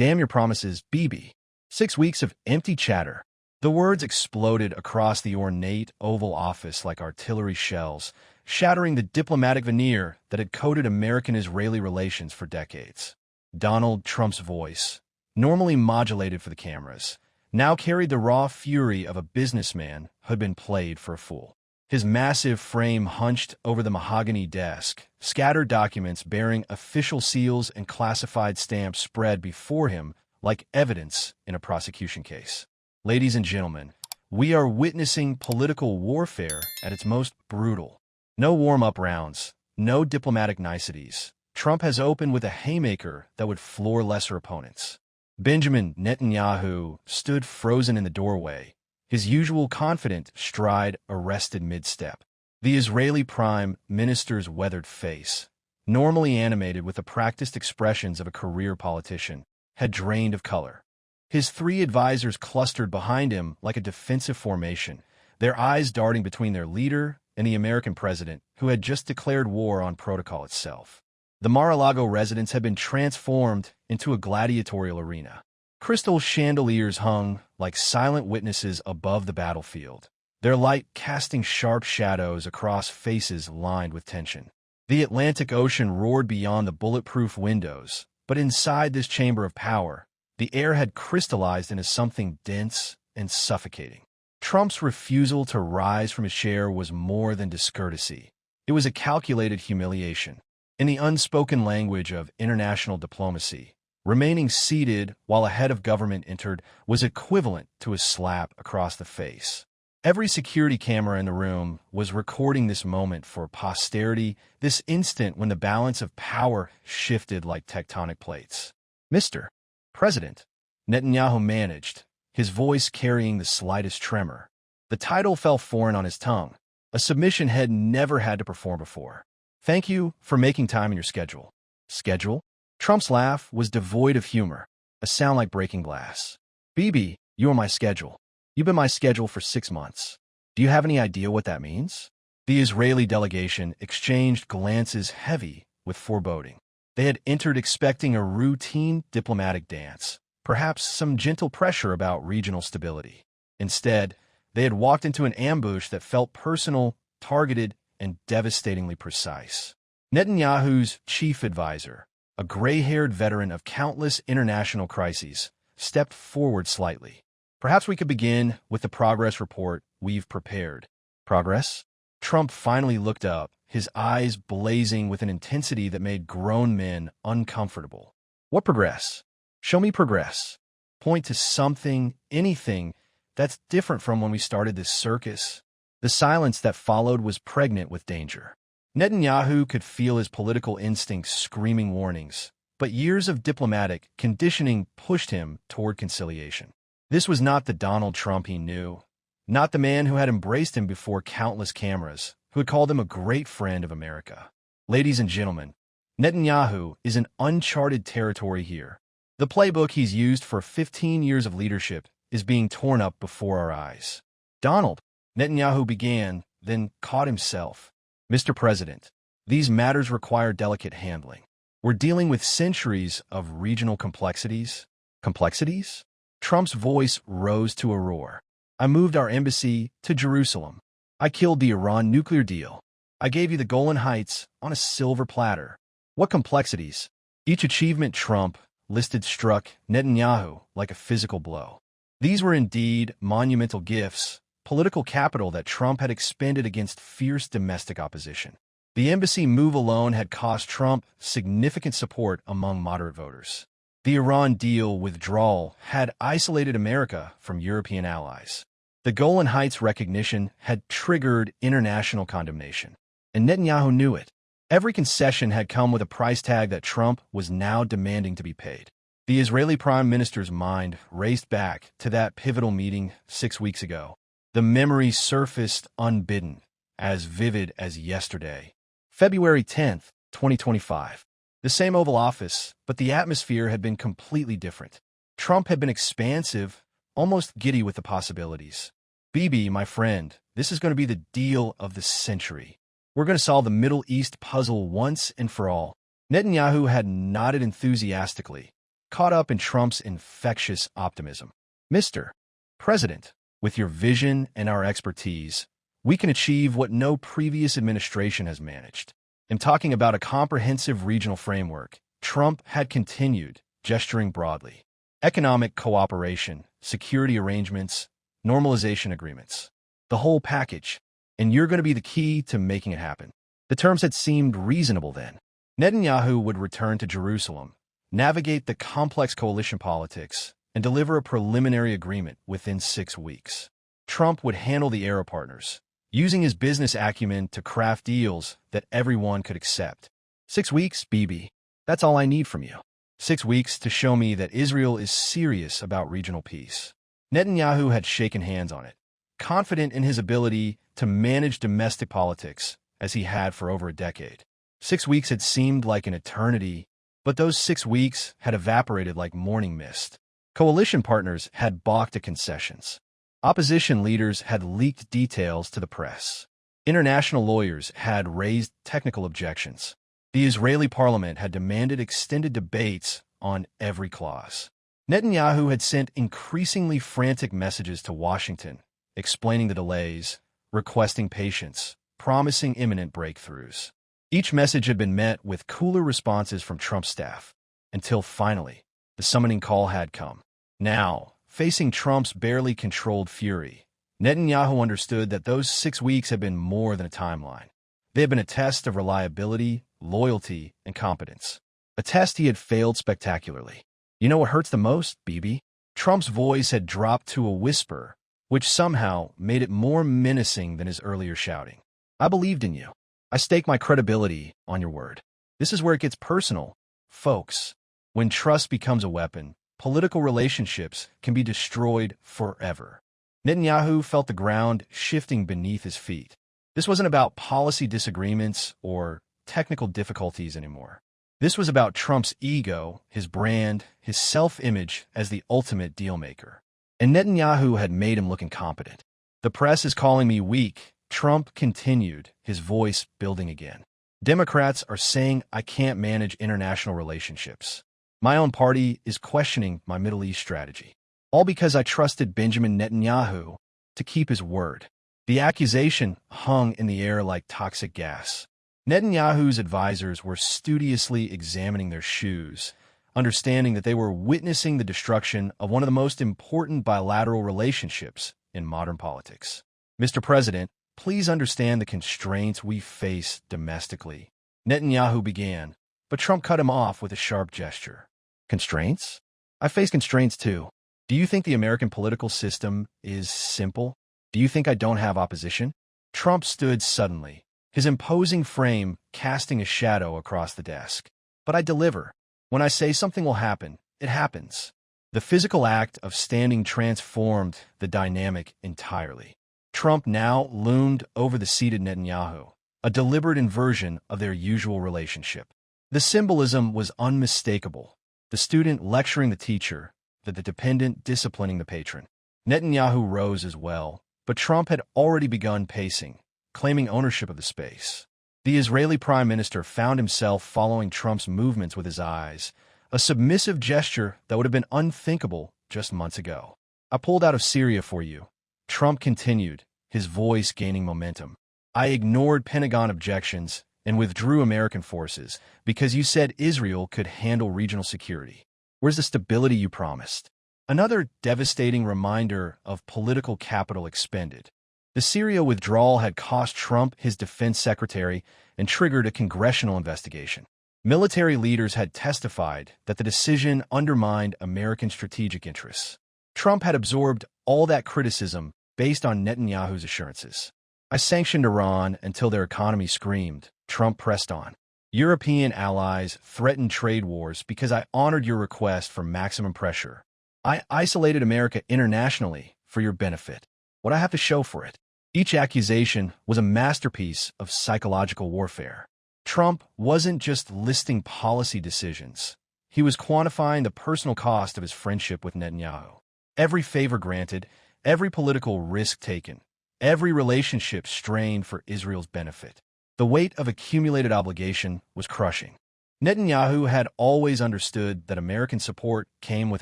Damn your promises, Bibi. 6 weeks of empty chatter. The words exploded across the ornate Oval Office like artillery shells, shattering the diplomatic veneer that had coded American-Israeli relations for decades. Donald Trump's voice, normally modulated for the cameras, now carried the raw fury of a businessman who had been played for a fool. His massive frame hunched over the mahogany desk, scattered documents bearing official seals and classified stamps spread before him like evidence in a prosecution case. Ladies and gentlemen, we are witnessing political warfare at its most brutal. No warm-up rounds, no diplomatic niceties. Trump has opened with a haymaker that would floor lesser opponents. Benjamin Netanyahu stood frozen in the doorway, his usual confident stride arrested mid-step. The Israeli Prime Minister's weathered face, normally animated with the practiced expressions of a career politician, had drained of color. His 3 advisors clustered behind him like a defensive formation, their eyes darting between their leader and the American president, who had just declared war on protocol itself. The Mar-a-Lago residence had been transformed into a gladiatorial arena. Crystal chandeliers hung like silent witnesses above the battlefield, their light casting sharp shadows across faces lined with tension. The Atlantic Ocean roared beyond the bulletproof windows, but inside this chamber of power, the air had crystallized into something dense and suffocating. Trump's refusal to rise from his chair was more than discourtesy. It was a calculated humiliation. In the unspoken language of international diplomacy, remaining seated while a head of government entered was equivalent to a slap across the face. Every security camera in the room was recording this moment for posterity, this instant when the balance of power shifted like tectonic plates. Mr. President, Netanyahu managed, his voice carrying the slightest tremor. The title fell foreign on his tongue, a submission head never had to perform before. Thank you for making time in your schedule. Schedule? Trump's laugh was devoid of humor, a sound like breaking glass. Bibi, you are my schedule. You've been my schedule for 6 months. Do you have any idea what that means? The Israeli delegation exchanged glances heavy with foreboding. They had entered expecting a routine diplomatic dance, perhaps some gentle pressure about regional stability. Instead, they had walked into an ambush that felt personal, targeted, and devastatingly precise. Netanyahu's chief advisor, a gray-haired veteran of countless international crises, stepped forward slightly. Perhaps we could begin with the progress report we've prepared. Progress? Trump finally looked up, his eyes blazing with an intensity that made grown men uncomfortable. What progress? Show me progress. Point to something, anything, that's different from when we started this circus. The silence that followed was pregnant with danger. Netanyahu could feel his political instincts screaming warnings, but years of diplomatic conditioning pushed him toward conciliation. This was not the Donald Trump he knew, not the man who had embraced him before countless cameras, who had called him a great friend of America. Ladies and gentlemen, Netanyahu is in uncharted territory here. The playbook he's used for 15 years of leadership is being torn up before our eyes. Donald, Netanyahu began, then caught himself. Mr. President, these matters require delicate handling. We're dealing with centuries of regional complexities. Complexities? Trump's voice rose to a roar. I moved our embassy to Jerusalem. I killed the Iran nuclear deal. I gave you the Golan Heights on a silver platter. What complexities? Each achievement Trump listed struck Netanyahu like a physical blow. These were indeed monumental gifts, political capital that Trump had expended against fierce domestic opposition. The embassy move alone had cost Trump significant support among moderate voters. The Iran deal withdrawal had isolated America from European allies. The Golan Heights recognition had triggered international condemnation, and Netanyahu knew it. Every concession had come with a price tag that Trump was now demanding to be paid. The Israeli Prime Minister's mind raced back to that pivotal meeting 6 weeks ago. The memory surfaced unbidden, as vivid as yesterday. February 10th, 2025. The same Oval Office, but the atmosphere had been completely different. Trump had been expansive, almost giddy with the possibilities. Bibi, my friend, this is going to be the deal of the century. We're going to solve the Middle East puzzle once and for all. Netanyahu had nodded enthusiastically, caught up in Trump's infectious optimism. Mr. President, with your vision and our expertise, we can achieve what no previous administration has managed. In talking about a comprehensive regional framework, Trump had continued, gesturing broadly. Economic cooperation, security arrangements, normalization agreements. The whole package. And you're going to be the key to making it happen. The terms had seemed reasonable then. Netanyahu would return to Jerusalem, navigate the complex coalition politics, and deliver a preliminary agreement within 6 weeks. Trump would handle the Arab partners, using his business acumen to craft deals that everyone could accept. 6 weeks, Bibi. That's all I need from you. 6 weeks to show me that Israel is serious about regional peace. Netanyahu had shaken hands on it, confident in his ability to manage domestic politics as he had for over a decade. 6 weeks had seemed like an eternity, but those 6 weeks had evaporated like morning mist. Coalition partners had balked at concessions. Opposition leaders had leaked details to the press. International lawyers had raised technical objections. The Israeli parliament had demanded extended debates on every clause. Netanyahu had sent increasingly frantic messages to Washington, explaining the delays, requesting patience, promising imminent breakthroughs. Each message had been met with cooler responses from Trump's staff, until finally, the summoning call had come. Now, facing Trump's barely controlled fury, Netanyahu understood that those 6 weeks had been more than a timeline. They had been a test of reliability, loyalty, and competence. A test he had failed spectacularly. You know what hurts the most, Bibi? Trump's voice had dropped to a whisper, which somehow made it more menacing than his earlier shouting. I believed in you. I stake my credibility on your word. This is where it gets personal, folks. When trust becomes a weapon, political relationships can be destroyed forever. Netanyahu felt the ground shifting beneath his feet. This wasn't about policy disagreements or technical difficulties anymore. This was about Trump's ego, his brand, his self-image as the ultimate dealmaker. And Netanyahu had made him look incompetent. The press is calling me weak, Trump continued, his voice building again. Democrats are saying I can't manage international relationships. My own party is questioning my Middle East strategy. All because I trusted Benjamin Netanyahu to keep his word. The accusation hung in the air like toxic gas. Netanyahu's advisors were studiously examining their shoes, understanding that they were witnessing the destruction of one of the most important bilateral relationships in modern politics. Mr. President, please understand the constraints we face domestically. Netanyahu began, but Trump cut him off with a sharp gesture. Constraints? I face constraints too. Do you think the American political system is simple? Do you think I don't have opposition? Trump stood suddenly, his imposing frame casting a shadow across the desk. But I deliver. When I say something will happen, it happens. The physical act of standing transformed the dynamic entirely. Trump now loomed over the seated Netanyahu, a deliberate inversion of their usual relationship. The symbolism was unmistakable. The student lecturing the teacher, the dependent disciplining the patron. Netanyahu rose as well, but Trump had already begun pacing, claiming ownership of the space. The Israeli prime minister found himself following Trump's movements with his eyes, a submissive gesture that would have been unthinkable just months ago. I pulled out of Syria for you, Trump continued, his voice gaining momentum. I ignored Pentagon objections and withdrew American forces because you said Israel could handle regional security. Where's the stability you promised? Another devastating reminder of political capital expended. The Syria withdrawal had cost Trump his defense secretary and triggered a congressional investigation. Military leaders had testified that the decision undermined American strategic interests. Trump had absorbed all that criticism based on Netanyahu's assurances. I sanctioned Iran until their economy screamed, Trump pressed on. European allies threatened trade wars because I honored your request for maximum pressure. I isolated America internationally for your benefit. What I have to show for it? Each accusation was a masterpiece of psychological warfare. Trump wasn't just listing policy decisions. He was quantifying the personal cost of his friendship with Netanyahu. Every favor granted, every political risk taken, every relationship strained for Israel's benefit. The weight of accumulated obligation was crushing. Netanyahu had always understood that American support came with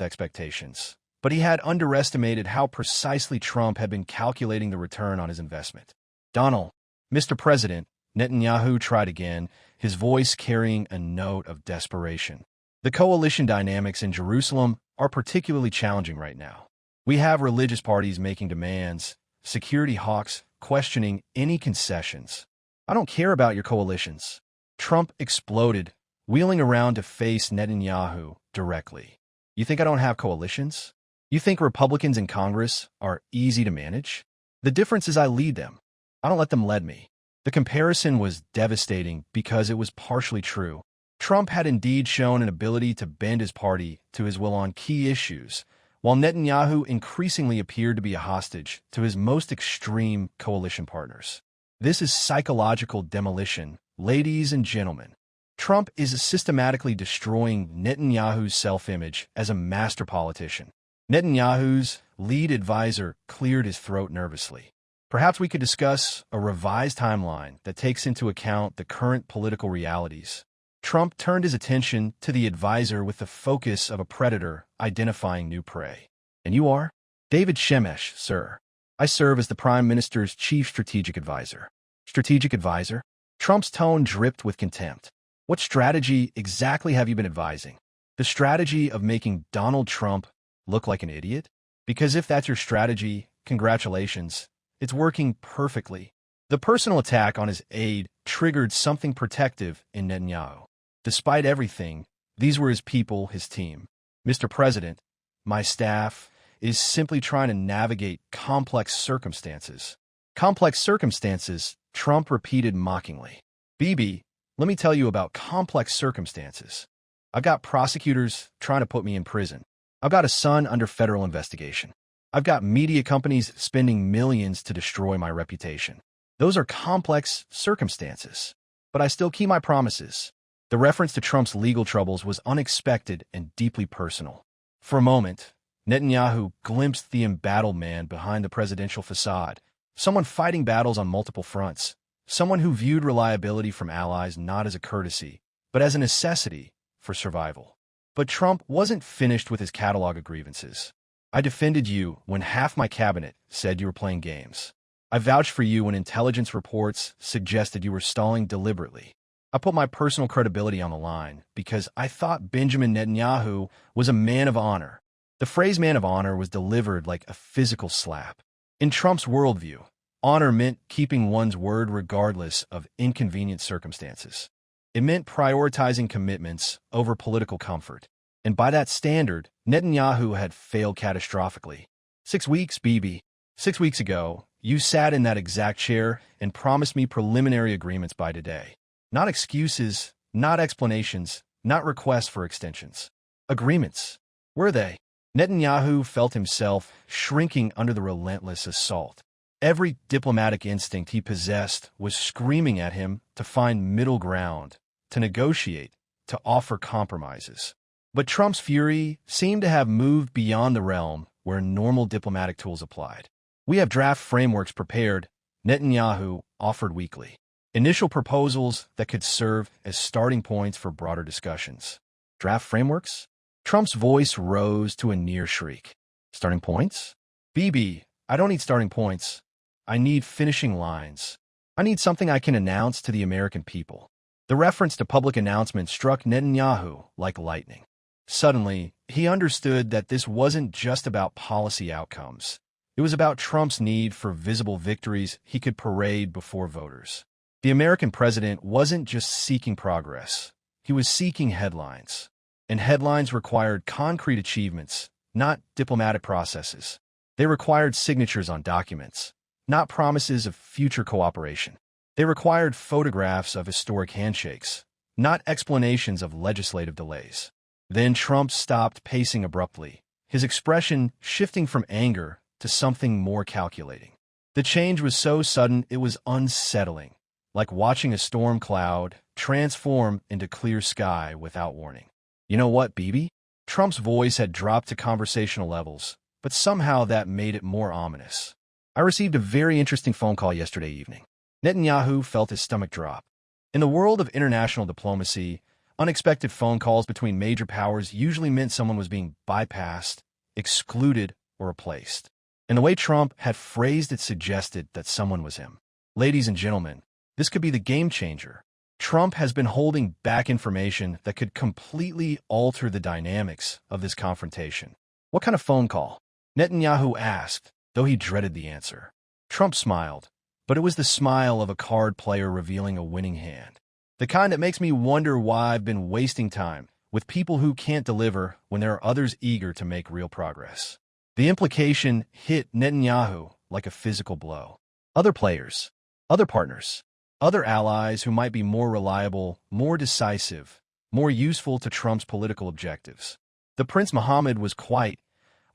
expectations, but he had underestimated how precisely Trump had been calculating the return on his investment. "Donald, Mr. President," Netanyahu tried again, his voice carrying a note of desperation. "The coalition dynamics in Jerusalem are particularly challenging right now. We have religious parties making demands, security hawks questioning any concessions. I don't care about your coalitions." Trump exploded, wheeling around to face Netanyahu directly. "You think I don't have coalitions? You think Republicans in Congress are easy to manage? The difference is I lead them. I don't let them lead me." The comparison was devastating because it was partially true. Trump had indeed shown an ability to bend his party to his will on key issues, while Netanyahu increasingly appeared to be a hostage to his most extreme coalition partners. This is psychological demolition, ladies and gentlemen. Trump is systematically destroying Netanyahu's self-image as a master politician. Netanyahu's lead advisor cleared his throat nervously. "Perhaps we could discuss a revised timeline that takes into account the current political realities." Trump turned his attention to the advisor with the focus of a predator identifying new prey. "And you are?" "David Shemesh, sir. I serve as the Prime Minister's chief strategic advisor." "Strategic advisor?" Trump's tone dripped with contempt. "What strategy exactly have you been advising? The strategy of making Donald Trump look like an idiot? Because if that's your strategy, congratulations. It's working perfectly." The personal attack on his aide triggered something protective in Netanyahu. Despite everything, these were his people, his team. "Mr. President, my staff is simply trying to navigate complex circumstances." "Complex circumstances," Trump repeated mockingly. "Bibi, let me tell you about complex circumstances. I've got prosecutors trying to put me in prison. I've got a son under federal investigation. I've got media companies spending millions to destroy my reputation. Those are complex circumstances. But I still keep my promises." The reference to Trump's legal troubles was unexpected and deeply personal. For a moment, Netanyahu glimpsed the embattled man behind the presidential facade, someone fighting battles on multiple fronts, someone who viewed reliability from allies not as a courtesy, but as a necessity for survival. But Trump wasn't finished with his catalog of grievances. "I defended you when half my cabinet said you were playing games. I vouched for you when intelligence reports suggested you were stalling deliberately. I put my personal credibility on the line because I thought Benjamin Netanyahu was a man of honor." The phrase "man of honor" was delivered like a physical slap. In Trump's worldview, honor meant keeping one's word regardless of inconvenient circumstances. It meant prioritizing commitments over political comfort. And by that standard, Netanyahu had failed catastrophically. 6 weeks, Bibi. 6 weeks ago, you sat in that exact chair and promised me preliminary agreements by today. Not excuses, not explanations, not requests for extensions. Agreements. Were they? Netanyahu felt himself shrinking under the relentless assault. Every diplomatic instinct he possessed was screaming at him to find middle ground, to negotiate, to offer compromises. But Trump's fury seemed to have moved beyond the realm where normal diplomatic tools applied. "We have draft frameworks prepared," Netanyahu offered weakly. "Initial proposals that could serve as starting points for broader discussions." "Draft frameworks?" Trump's voice rose to a near shriek. "Starting points?" "Bibi, I don't need starting points. I need finishing lines. I need something I can announce to the American people." The reference to public announcements struck Netanyahu like lightning. Suddenly, he understood that this wasn't just about policy outcomes. It was about Trump's need for visible victories he could parade before voters. The American president wasn't just seeking progress. He was seeking headlines. And headlines required concrete achievements, not diplomatic processes. They required signatures on documents, not promises of future cooperation. They required photographs of historic handshakes, not explanations of legislative delays. Then Trump stopped pacing abruptly, his expression shifting from anger to something more calculating. The change was so sudden it was unsettling, like watching a storm cloud transform into clear sky without warning. "You know what, Bibi?" Trump's voice had dropped to conversational levels, but somehow that made it more ominous. "I received a very interesting phone call yesterday evening." Netanyahu felt his stomach drop. In the world of international diplomacy, Unexpected phone calls between major powers usually meant someone was being bypassed, excluded, or replaced. And the way Trump had phrased it suggested that someone was him. Ladies and gentlemen, this could be the game changer. Trump has been holding back information that could completely alter the dynamics of this confrontation. What kind of phone call? Netanyahu asked, though he dreaded the answer. Trump smiled, but it was the smile of a card player revealing a winning hand. The kind that makes me wonder why I've been wasting time with people who can't deliver when there are others eager to make real progress. The implication hit Netanyahu like a physical blow. Other players, other partners, other allies who might be more reliable, more decisive, more useful to Trump's political objectives. The Prince Mohammed was quite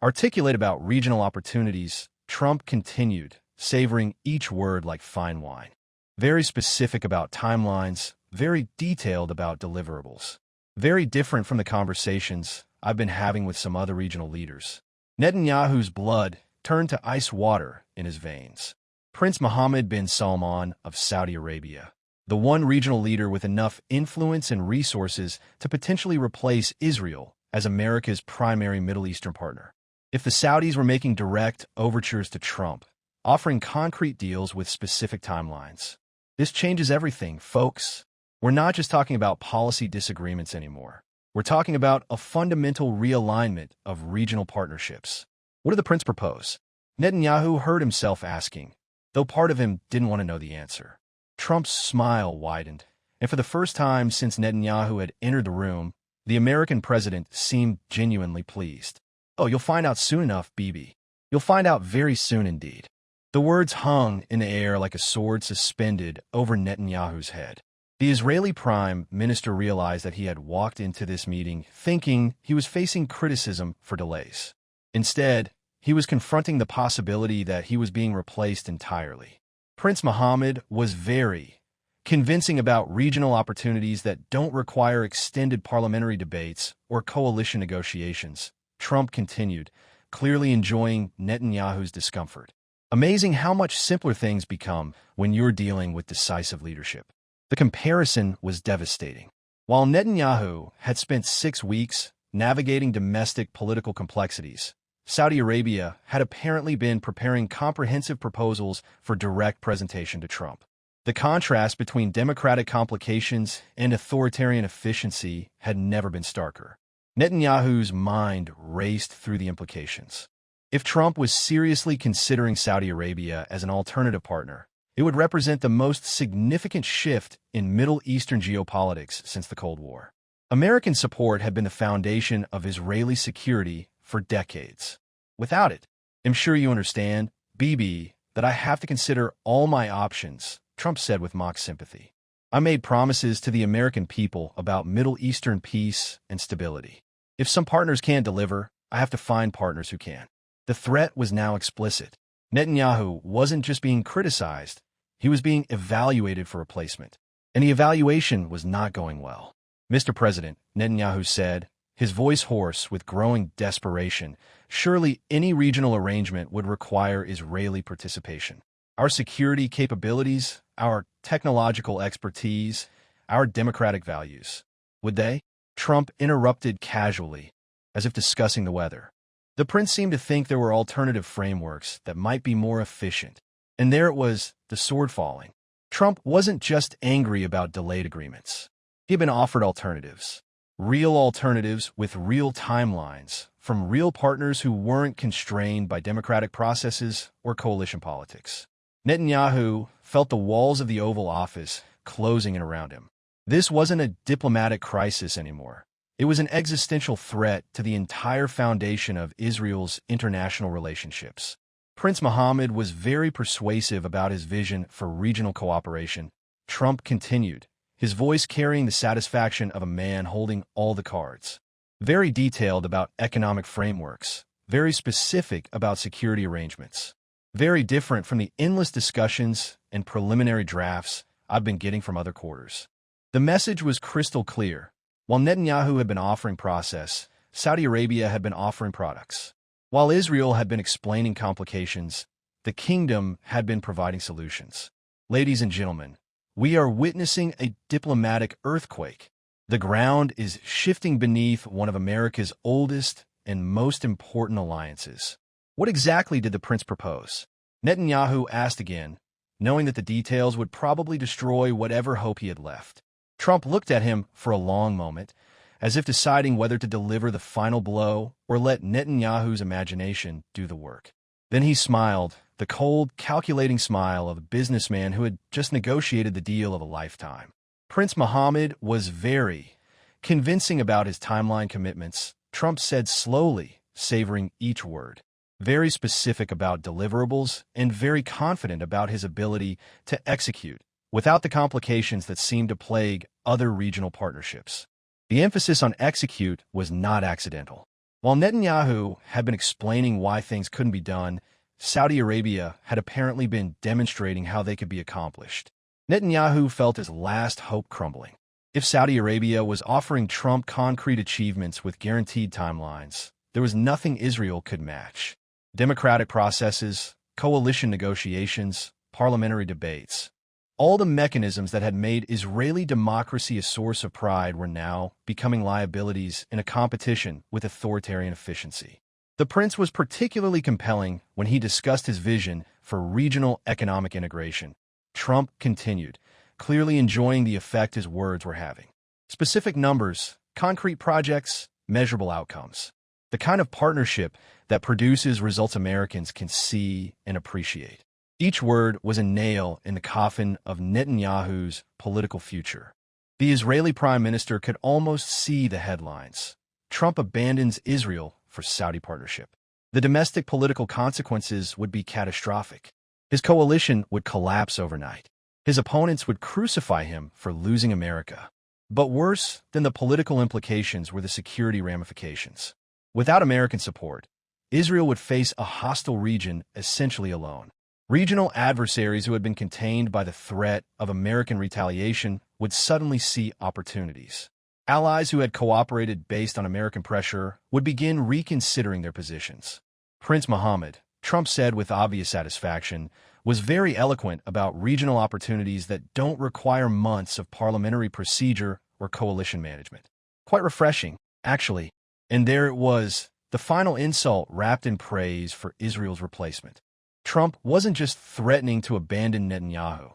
articulate about regional opportunities. Trump continued, savoring each word like fine wine. Very specific about timelines, very detailed about deliverables. Very different from the conversations I've been having with some other regional leaders. Netanyahu's blood turned to ice water in his veins. Prince Mohammed bin Salman of Saudi Arabia, the one regional leader with enough influence and resources to potentially replace Israel as America's primary Middle Eastern partner. If the Saudis were making direct overtures to Trump, offering concrete deals with specific timelines, this changes everything, folks. We're not just talking about policy disagreements anymore. We're talking about a fundamental realignment of regional partnerships. What did the prince propose? Netanyahu heard himself asking, though part of him didn't want to know the answer. Trump's smile widened, and for the first time since Netanyahu had entered the room, the American president seemed genuinely pleased. Oh, you'll find out soon enough, Bibi. You'll find out very soon indeed. The words hung in the air like a sword suspended over Netanyahu's head. The Israeli prime minister realized that he had walked into this meeting thinking he was facing criticism for delays. Instead, he was confronting the possibility that he was being replaced entirely. Prince Mohammed was very convincing about regional opportunities that don't require extended parliamentary debates or coalition negotiations. Trump continued, clearly enjoying Netanyahu's discomfort. Amazing how much simpler things become when you're dealing with decisive leadership. The comparison was devastating. While Netanyahu had spent 6 weeks navigating domestic political complexities, Saudi Arabia had apparently been preparing comprehensive proposals for direct presentation to Trump. The contrast between democratic complications and authoritarian efficiency had never been starker. Netanyahu's mind raced through the implications. If Trump was seriously considering Saudi Arabia as an alternative partner, it would represent the most significant shift in Middle Eastern geopolitics since the Cold War. American support had been the foundation of Israeli security for decades. Without it, I'm sure you understand, Bibi, that I have to consider all my options, Trump said with mock sympathy. I made promises to the American people about Middle Eastern peace and stability. If some partners can't deliver, I have to find partners who can. The threat was now explicit. Netanyahu wasn't just being criticized, he was being evaluated for replacement. And the evaluation was not going well. Mr. President, Netanyahu said, his voice hoarse with growing desperation, surely any regional arrangement would require Israeli participation. Our security capabilities, our technological expertise, our democratic values. Would they? Trump interrupted casually, as if discussing the weather. The prince seemed to think there were alternative frameworks that might be more efficient. And there it was, the sword falling. Trump wasn't just angry about delayed agreements. He had been offered alternatives. Real alternatives with real timelines from real partners who weren't constrained by democratic processes or coalition politics. Netanyahu felt the walls of the Oval Office closing in around him. This wasn't a diplomatic crisis anymore. It was an existential threat to the entire foundation of Israel's international relationships. Prince Mohammed was very persuasive about his vision for regional cooperation. Trump continued, his voice carrying the satisfaction of a man holding all the cards. Very detailed about economic frameworks, very specific about security arrangements. Very different from the endless discussions and preliminary drafts I've been getting from other quarters. The message was crystal clear. While Netanyahu had been offering process, Saudi Arabia had been offering products. While Israel had been explaining complications, the kingdom had been providing solutions. Ladies and gentlemen, we are witnessing a diplomatic earthquake. The ground is shifting beneath one of America's oldest and most important alliances. What exactly did the prince propose? Netanyahu asked again, knowing that the details would probably destroy whatever hope he had left. Trump looked at him for a long moment, as if deciding whether to deliver the final blow or let Netanyahu's imagination do the work. Then he smiled, the cold, calculating smile of a businessman who had just negotiated the deal of a lifetime. Prince Mohammed was very convincing about his timeline commitments, Trump said slowly, savoring each word. Very specific about deliverables and very confident about his ability to execute without the complications that seemed to plague other regional partnerships. The emphasis on execute was not accidental. While Netanyahu had been explaining why things couldn't be done, Saudi Arabia had apparently been demonstrating how they could be accomplished. Netanyahu felt his last hope crumbling. If Saudi Arabia was offering Trump concrete achievements with guaranteed timelines, there was nothing Israel could match. Democratic processes, coalition negotiations, parliamentary debates. All the mechanisms that had made Israeli democracy a source of pride were now becoming liabilities in a competition with authoritarian efficiency. The prince was particularly compelling when he discussed his vision for regional economic integration. Trump continued, clearly enjoying the effect his words were having. Specific numbers, concrete projects, measurable outcomes. The kind of partnership that produces results Americans can see and appreciate. Each word was a nail in the coffin of Netanyahu's political future. The Israeli prime minister could almost see the headlines. Trump abandons Israel for Saudi partnership. The domestic political consequences would be catastrophic. His coalition would collapse overnight. His opponents would crucify him for losing America. But worse than the political implications were the security ramifications. Without American support, Israel would face a hostile region essentially alone. Regional adversaries who had been contained by the threat of American retaliation would suddenly see opportunities. Allies who had cooperated based on American pressure would begin reconsidering their positions. Prince Mohammed, Trump said with obvious satisfaction, was very eloquent about regional opportunities that don't require months of parliamentary procedure or coalition management. Quite refreshing, actually. And there it was, the final insult wrapped in praise for Israel's replacement. Trump wasn't just threatening to abandon Netanyahu.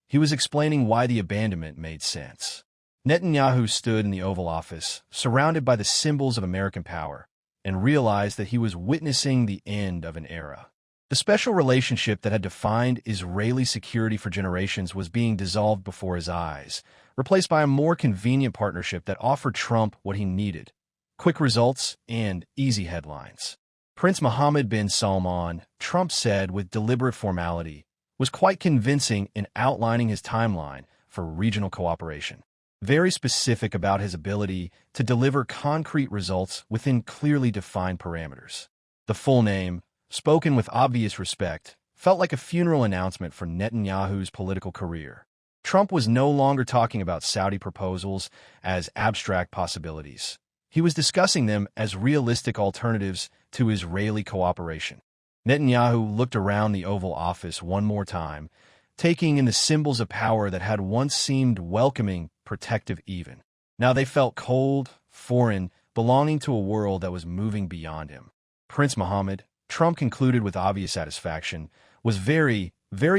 He was explaining why the abandonment made sense. Netanyahu stood in the Oval Office, surrounded by the symbols of American power, and realized that he was witnessing the end of an era. The special relationship that had defined Israeli security for generations was being dissolved before his eyes, replaced by a more convenient partnership that offered Trump what he needed: quick results and easy headlines. Prince Mohammed bin Salman, Trump said with deliberate formality, was quite convincing in outlining his timeline for regional cooperation. Very specific about his ability to deliver concrete results within clearly defined parameters. The full name, spoken with obvious respect, felt like a funeral announcement for Netanyahu's political career. Trump was no longer talking about Saudi proposals as abstract possibilities. He was discussing them as realistic alternatives to Israeli cooperation. Netanyahu looked around the Oval Office one more time, taking in the symbols of power that had once seemed welcoming, protective even. Now they felt cold, foreign, belonging to a world that was moving beyond him. Prince Mohammed, Trump concluded with obvious satisfaction, was very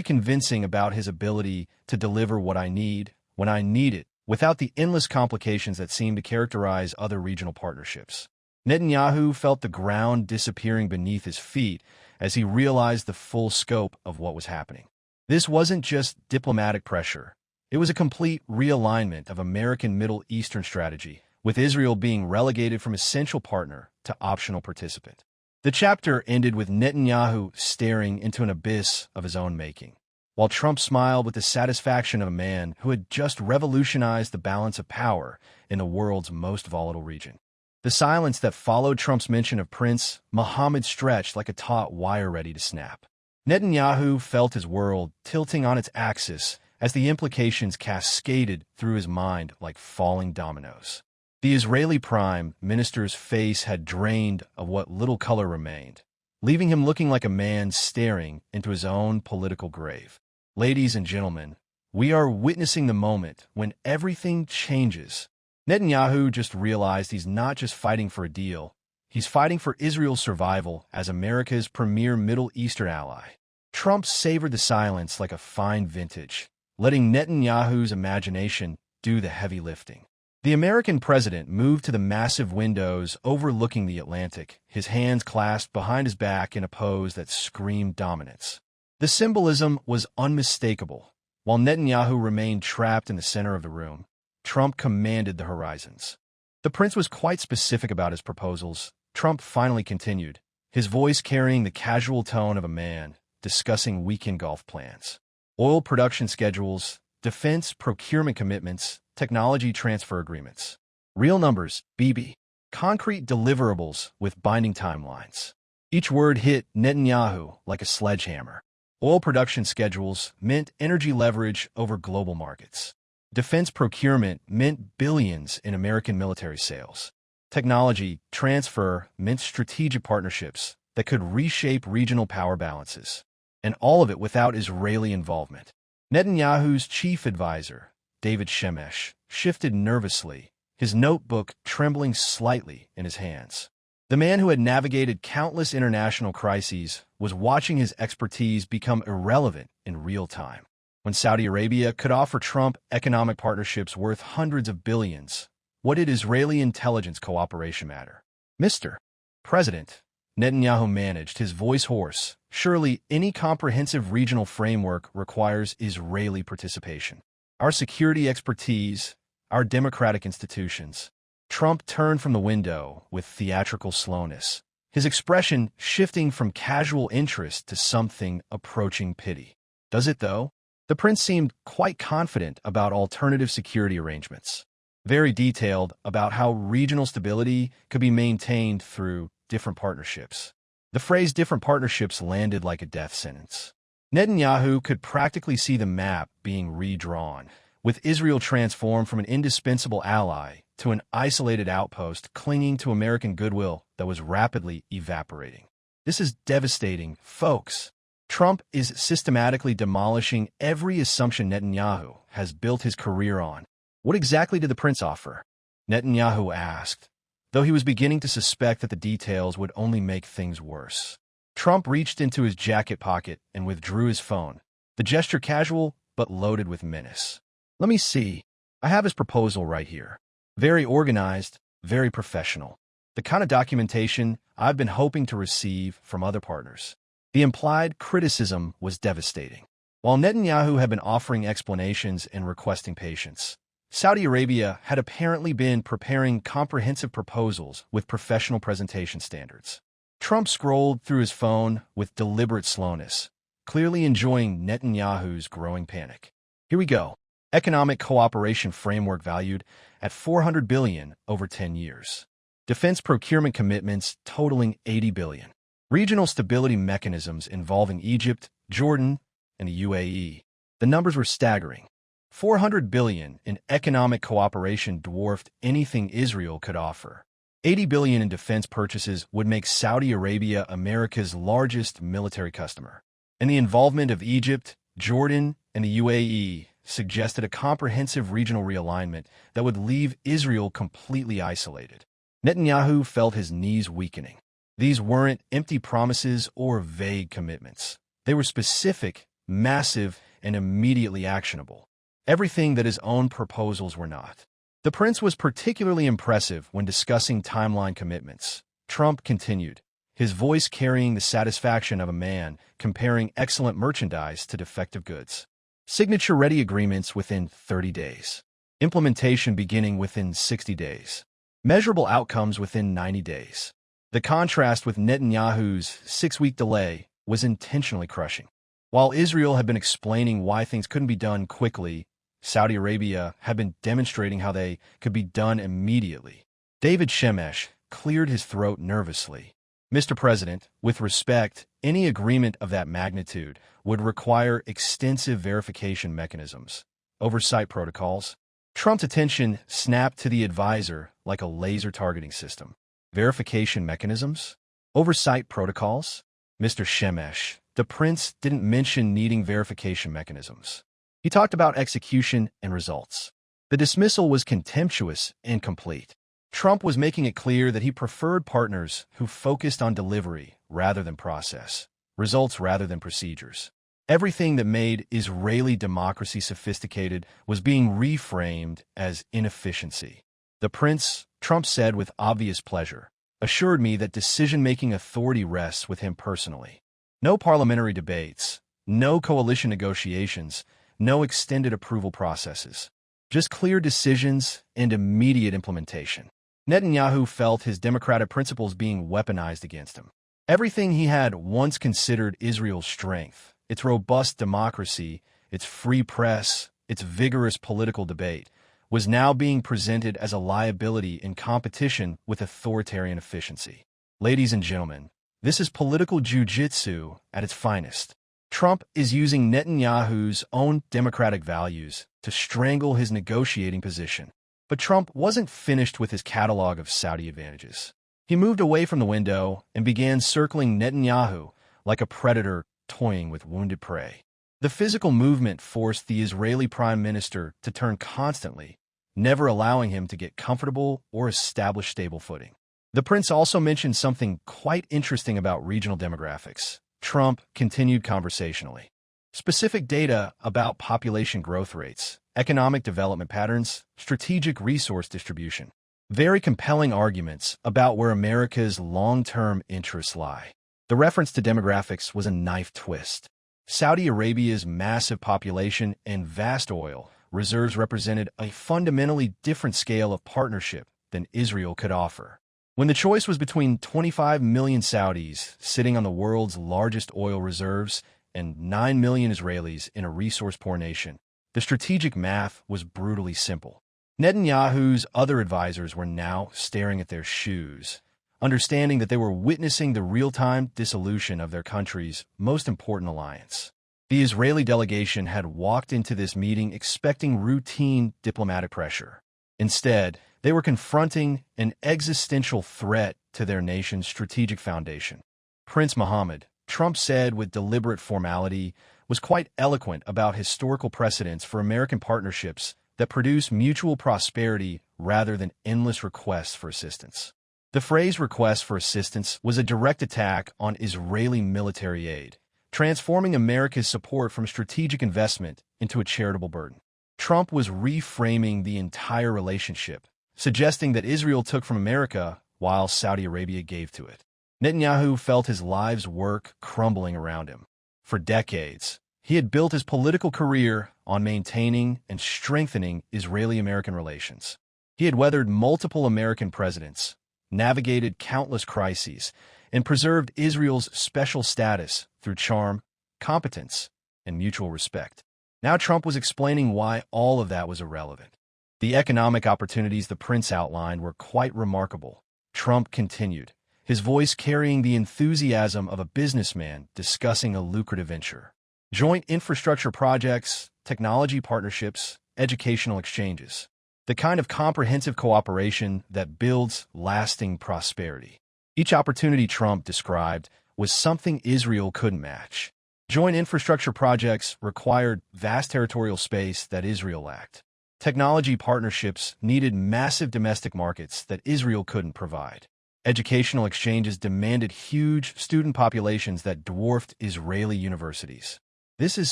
convincing about his ability to deliver what I need, when I need it, without the endless complications that seem to characterize other regional partnerships. Netanyahu felt the ground disappearing beneath his feet as he realized the full scope of what was happening. This wasn't just diplomatic pressure. It was a complete realignment of American Middle Eastern strategy, with Israel being relegated from essential partner to optional participant. The chapter ended with Netanyahu staring into an abyss of his own making, while Trump smiled with the satisfaction of a man who had just revolutionized the balance of power in the world's most volatile region. The silence that followed Trump's mention of Prince Mohammed stretched like a taut wire ready to snap. Netanyahu felt his world tilting on its axis as the implications cascaded through his mind like falling dominoes. The Israeli prime minister's face had drained of what little color remained, leaving him looking like a man staring into his own political grave. Ladies and gentlemen, we are witnessing the moment when everything changes. Netanyahu just realized he's not just fighting for a deal, he's fighting for Israel's survival as America's premier Middle Eastern ally. Trump savored the silence like a fine vintage, letting Netanyahu's imagination do the heavy lifting. The American president moved to the massive windows overlooking the Atlantic, his hands clasped behind his back in a pose that screamed dominance. The symbolism was unmistakable. While Netanyahu remained trapped in the center of the room, Trump commanded the horizons. The prince was quite specific about his proposals. Trump finally continued, his voice carrying the casual tone of a man discussing weekend golf plans. Oil production schedules, defense procurement commitments, technology transfer agreements. Real numbers, BB. Concrete deliverables with binding timelines. Each word hit Netanyahu like a sledgehammer. Oil production schedules meant energy leverage over global markets. Defense procurement meant billions in American military sales. Technology transfer meant strategic partnerships that could reshape regional power balances. And all of it without Israeli involvement. Netanyahu's chief advisor, David Shemesh, shifted nervously, his notebook trembling slightly in his hands. The man who had navigated countless international crises was watching his expertise become irrelevant in real time. When Saudi Arabia could offer Trump economic partnerships worth hundreds of billions, what did Israeli intelligence cooperation matter? Mr. President, Netanyahu managed, his voice hoarse. Surely any comprehensive regional framework requires Israeli participation. Our security expertise, our democratic institutions. Trump turned from the window with theatrical slowness, his expression shifting from casual interest to something approaching pity. Does it, though? The prince seemed quite confident about alternative security arrangements, very detailed about how regional stability could be maintained through different partnerships. The phrase different partnerships landed like a death sentence. Netanyahu could practically see the map being redrawn, with Israel transformed from an indispensable ally to an isolated outpost clinging to American goodwill that was rapidly evaporating. This is devastating, folks. Trump is systematically demolishing every assumption Netanyahu has built his career on. What exactly did the prince offer? Netanyahu asked, though he was beginning to suspect that the details would only make things worse. Trump reached into his jacket pocket and withdrew his phone, the gesture casual but loaded with menace. Let me see. I have his proposal right here. Very organized, very professional. The kind of documentation I've been hoping to receive from other partners. The implied criticism was devastating. While Netanyahu had been offering explanations and requesting patience, Saudi Arabia had apparently been preparing comprehensive proposals with professional presentation standards. Trump scrolled through his phone with deliberate slowness, clearly enjoying Netanyahu's growing panic. Here we go. Economic cooperation framework valued at $400 billion over 10 years. Defense procurement commitments totaling $80 billion. Regional stability mechanisms involving Egypt, Jordan, and the UAE. The numbers were staggering. $400 billion in economic cooperation dwarfed anything Israel could offer. $80 billion in defense purchases would make Saudi Arabia America's largest military customer. And the involvement of Egypt, Jordan, and the UAE suggested a comprehensive regional realignment that would leave Israel completely isolated. Netanyahu felt his knees weakening. These weren't empty promises or vague commitments. They were specific, massive, and immediately actionable. Everything that his own proposals were not. The prince was particularly impressive when discussing timeline commitments. Trump continued, his voice carrying the satisfaction of a man comparing excellent merchandise to defective goods. Signature-ready agreements within 30 days. Implementation beginning within 60 days. Measurable outcomes within 90 days. The contrast with Netanyahu's 6-week delay was intentionally crushing. While Israel had been explaining why things couldn't be done quickly, Saudi Arabia had been demonstrating how they could be done immediately. David Shemesh cleared his throat nervously. Mr. President, with respect, any agreement of that magnitude would require extensive verification mechanisms, oversight protocols. Trump's attention snapped to the advisor like a laser targeting system. Verification mechanisms? Oversight protocols? Mr. Shemesh, the prince didn't mention needing verification mechanisms. He talked about execution and results. The dismissal was contemptuous and complete. Trump was making it clear that he preferred partners who focused on delivery rather than process, results rather than procedures. Everything that made Israeli democracy sophisticated was being reframed as inefficiency. The prince, Trump said with obvious pleasure, assured me that decision-making authority rests with him personally. No parliamentary debates, no coalition negotiations, no extended approval processes. Just clear decisions and immediate implementation. Netanyahu felt his democratic principles being weaponized against him. Everything he had once considered Israel's strength, its robust democracy, its free press, its vigorous political debate, was now being presented as a liability in competition with authoritarian efficiency. Ladies and gentlemen, this is political jiu-jitsu at its finest. Trump is using Netanyahu's own democratic values to strangle his negotiating position. But Trump wasn't finished with his catalog of Saudi advantages. He moved away from the window and began circling Netanyahu like a predator toying with wounded prey. The physical movement forced the Israeli prime minister to turn constantly, never allowing him to get comfortable or establish stable footing. The prince also mentioned something quite interesting about regional demographics. Trump continued conversationally. Specific data about population growth rates, economic development patterns, strategic resource distribution. Very compelling arguments about where America's long-term interests lie. The reference to demographics was a knife twist. Saudi Arabia's massive population and vast oil reserves represented a fundamentally different scale of partnership than Israel could offer. When the choice was between 25 million Saudis sitting on the world's largest oil reserves and 9 million Israelis in a resource-poor nation, the strategic math was brutally simple. Netanyahu's other advisors were now staring at their shoes, understanding that they were witnessing the real-time dissolution of their country's most important alliance. The Israeli delegation had walked into this meeting expecting routine diplomatic pressure. Instead, they were confronting an existential threat to their nation's strategic foundation. Prince Mohammed, Trump said with deliberate formality, was quite eloquent about historical precedents for American partnerships that produce mutual prosperity rather than endless requests for assistance. The phrase request for assistance was a direct attack on Israeli military aid, transforming America's support from strategic investment into a charitable burden. Trump was reframing the entire relationship, suggesting that Israel took from America while Saudi Arabia gave to it. Netanyahu felt his life's work crumbling around him. For decades, he had built his political career on maintaining and strengthening Israeli-American relations. He had weathered multiple American presidents, navigated countless crises, and preserved Israel's special status through charm, competence, and mutual respect. Now Trump was explaining why all of that was irrelevant. The economic opportunities the prince outlined were quite remarkable. Trump continued, his voice carrying the enthusiasm of a businessman discussing a lucrative venture. Joint infrastructure projects, technology partnerships, educational exchanges. The kind of comprehensive cooperation that builds lasting prosperity. Each opportunity Trump described was something Israel couldn't match. Joint infrastructure projects required vast territorial space that Israel lacked. Technology partnerships needed massive domestic markets that Israel couldn't provide. Educational exchanges demanded huge student populations that dwarfed Israeli universities. This is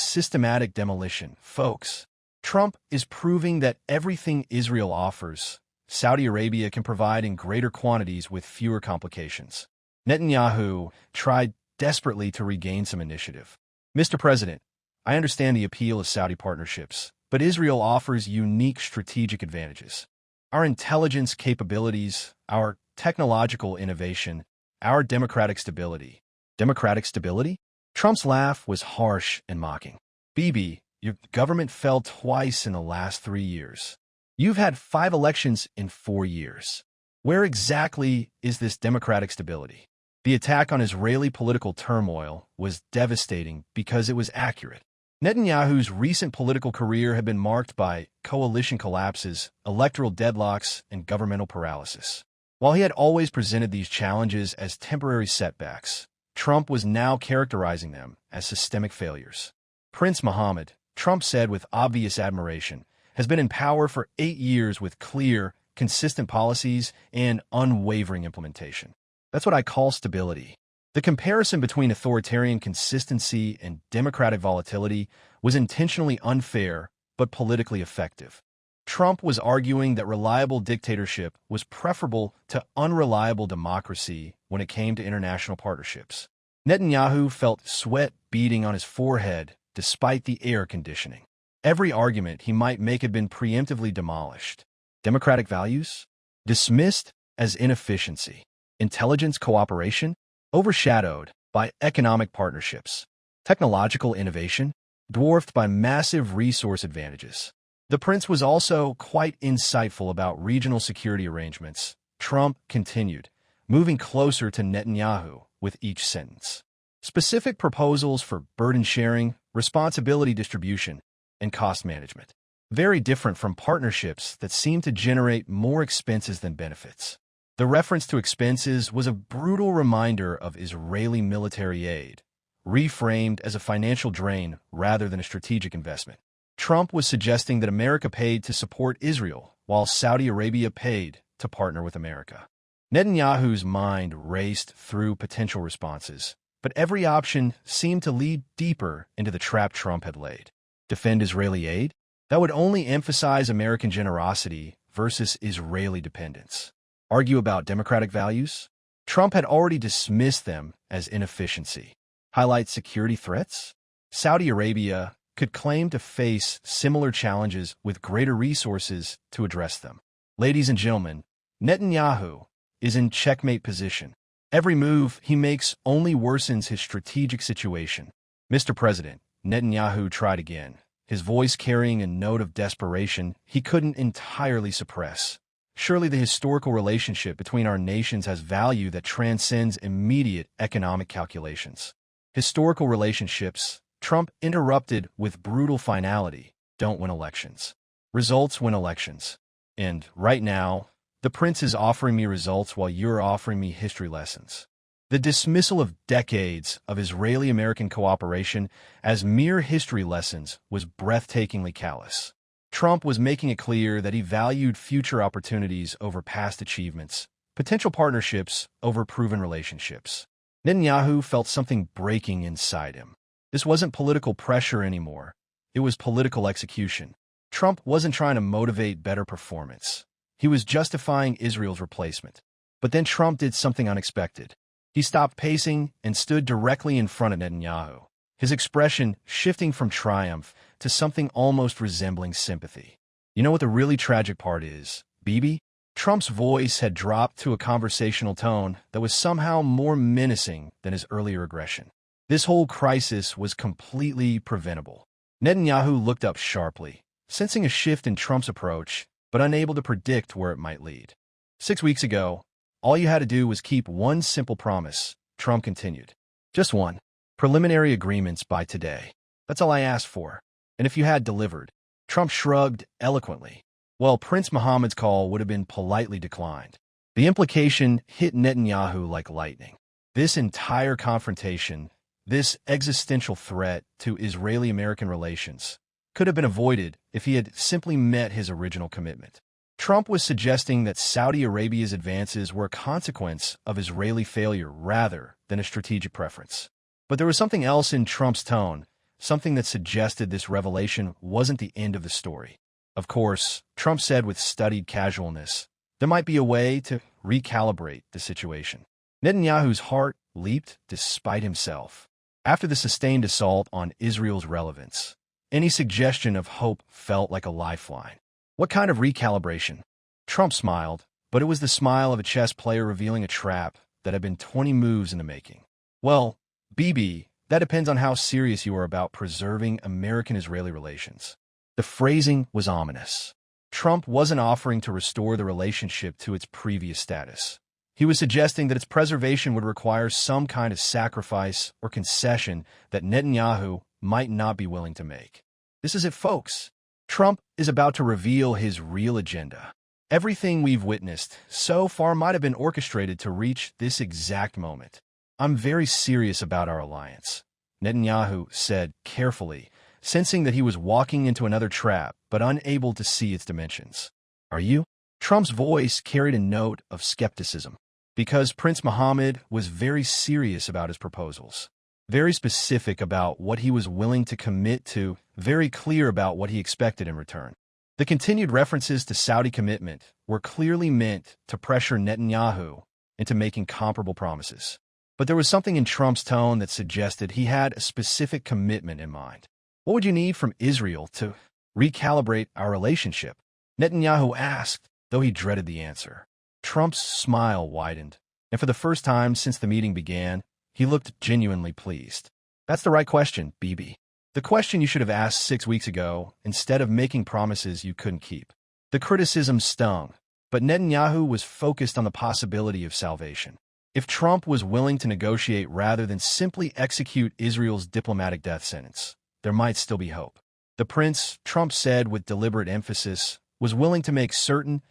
systematic demolition, folks. Trump is proving that everything Israel offers, Saudi Arabia can provide in greater quantities with fewer complications. Netanyahu tried desperately to regain some initiative. Mr. President, I understand the appeal of Saudi partnerships, but Israel offers unique strategic advantages. Our intelligence capabilities, our technological innovation, our democratic stability. Democratic stability? Trump's laugh was harsh and mocking. Bibi, your government fell twice in the last 3 years. You've had 5 elections in 4 years. Where exactly is this democratic stability? The attack on Israeli political turmoil was devastating because it was accurate. Netanyahu's recent political career had been marked by coalition collapses, electoral deadlocks, and governmental paralysis. While he had always presented these challenges as temporary setbacks, Trump was now characterizing them as systemic failures. Prince Mohammed, Trump said with obvious admiration, has been in power for 8 years with clear, consistent policies and unwavering implementation. That's what I call stability. The comparison between authoritarian consistency and democratic volatility was intentionally unfair but politically effective. Trump was arguing that reliable dictatorship was preferable to unreliable democracy when it came to international partnerships. Netanyahu felt sweat beading on his forehead despite the air conditioning. Every argument he might make had been preemptively demolished. Democratic values? Dismissed as inefficiency. Intelligence cooperation? Overshadowed by economic partnerships. Technological innovation? Dwarfed by massive resource advantages. The prince was also quite insightful about regional security arrangements. Trump continued, moving closer to Netanyahu with each sentence. Specific proposals for burden sharing, responsibility distribution, and cost management. Very different from partnerships that seem to generate more expenses than benefits. The reference to expenses was a brutal reminder of Israeli military aid, reframed as a financial drain rather than a strategic investment. Trump was suggesting that America paid to support Israel, while Saudi Arabia paid to partner with America. Netanyahu's mind raced through potential responses, but every option seemed to lead deeper into the trap Trump had laid. Defend Israeli aid? That would only emphasize American generosity versus Israeli dependence. Argue about democratic values? Trump had already dismissed them as inefficiency. Highlight security threats? Saudi Arabia could claim to face similar challenges with greater resources to address them. Ladies and gentlemen, Netanyahu is in checkmate position. Every move he makes only worsens his strategic situation. Mr. President, Netanyahu tried again, his voice carrying a note of desperation he couldn't entirely suppress. Surely the historical relationship between our nations has value that transcends immediate economic calculations. Historical relationships, Trump interrupted with brutal finality, don't win elections. Results win elections. And right now, the prince is offering me results while you're offering me history lessons. The dismissal of decades of Israeli-American cooperation as mere history lessons was breathtakingly callous. Trump was making it clear that he valued future opportunities over past achievements, potential partnerships over proven relationships. Netanyahu felt something breaking inside him. This wasn't political pressure anymore. It was political execution. Trump wasn't trying to motivate better performance. He was justifying Israel's replacement. But then Trump did something unexpected. He stopped pacing and stood directly in front of Netanyahu, his expression shifting from triumph to something almost resembling sympathy. You know what the really tragic part is, Bibi? Trump's voice had dropped to a conversational tone that was somehow more menacing than his earlier aggression. This whole crisis was completely preventable. Netanyahu looked up sharply, sensing a shift in Trump's approach, but unable to predict where it might lead. 6 weeks ago, all you had to do was keep one simple promise, Trump continued. Just one. Preliminary agreements by today. That's all I asked for. And if you had delivered, Trump shrugged eloquently. Well, Prince Mohammed's call would have been politely declined. The implication hit Netanyahu like lightning. This entire confrontation, this existential threat to Israeli-American relations, could have been avoided if he had simply met his original commitment. Trump was suggesting that Saudi Arabia's advances were a consequence of Israeli failure rather than a strategic preference. But there was something else in Trump's tone, something that suggested this revelation wasn't the end of the story. Of course, Trump said with studied casualness, there might be a way to recalibrate the situation. Netanyahu's heart leaped despite himself. After the sustained assault on Israel's relevance, any suggestion of hope felt like a lifeline. What kind of recalibration? Trump smiled, but it was the smile of a chess player revealing a trap that had been 20 moves in the making. Well, BB, that depends on how serious you are about preserving American-Israeli relations. The phrasing was ominous. Trump wasn't offering to restore the relationship to its previous status. He was suggesting that its preservation would require some kind of sacrifice or concession that Netanyahu might not be willing to make. This is it, folks. Trump is about to reveal his real agenda. Everything we've witnessed so far might have been orchestrated to reach this exact moment. I'm very serious about our alliance, Netanyahu said carefully, sensing that he was walking into another trap, but unable to see its dimensions. Are you? Trump's voice carried a note of skepticism, because Prince Mohammed was very serious about his proposals, very specific about what he was willing to commit to, very clear about what he expected in return. The continued references to Saudi commitment were clearly meant to pressure Netanyahu into making comparable promises. But there was something in Trump's tone that suggested he had a specific commitment in mind. What would you need from Israel to recalibrate our relationship? Netanyahu asked, though he dreaded the answer. Trump's smile widened, and for the first time since the meeting began, he looked genuinely pleased. That's the right question, Bibi. The question you should have asked 6 weeks ago, instead of making promises you couldn't keep. The criticism stung, but Netanyahu was focused on the possibility of salvation. If Trump was willing to negotiate rather than simply execute Israel's diplomatic death sentence, there might still be hope. The prince, Trump said with deliberate emphasis, was willing to make certain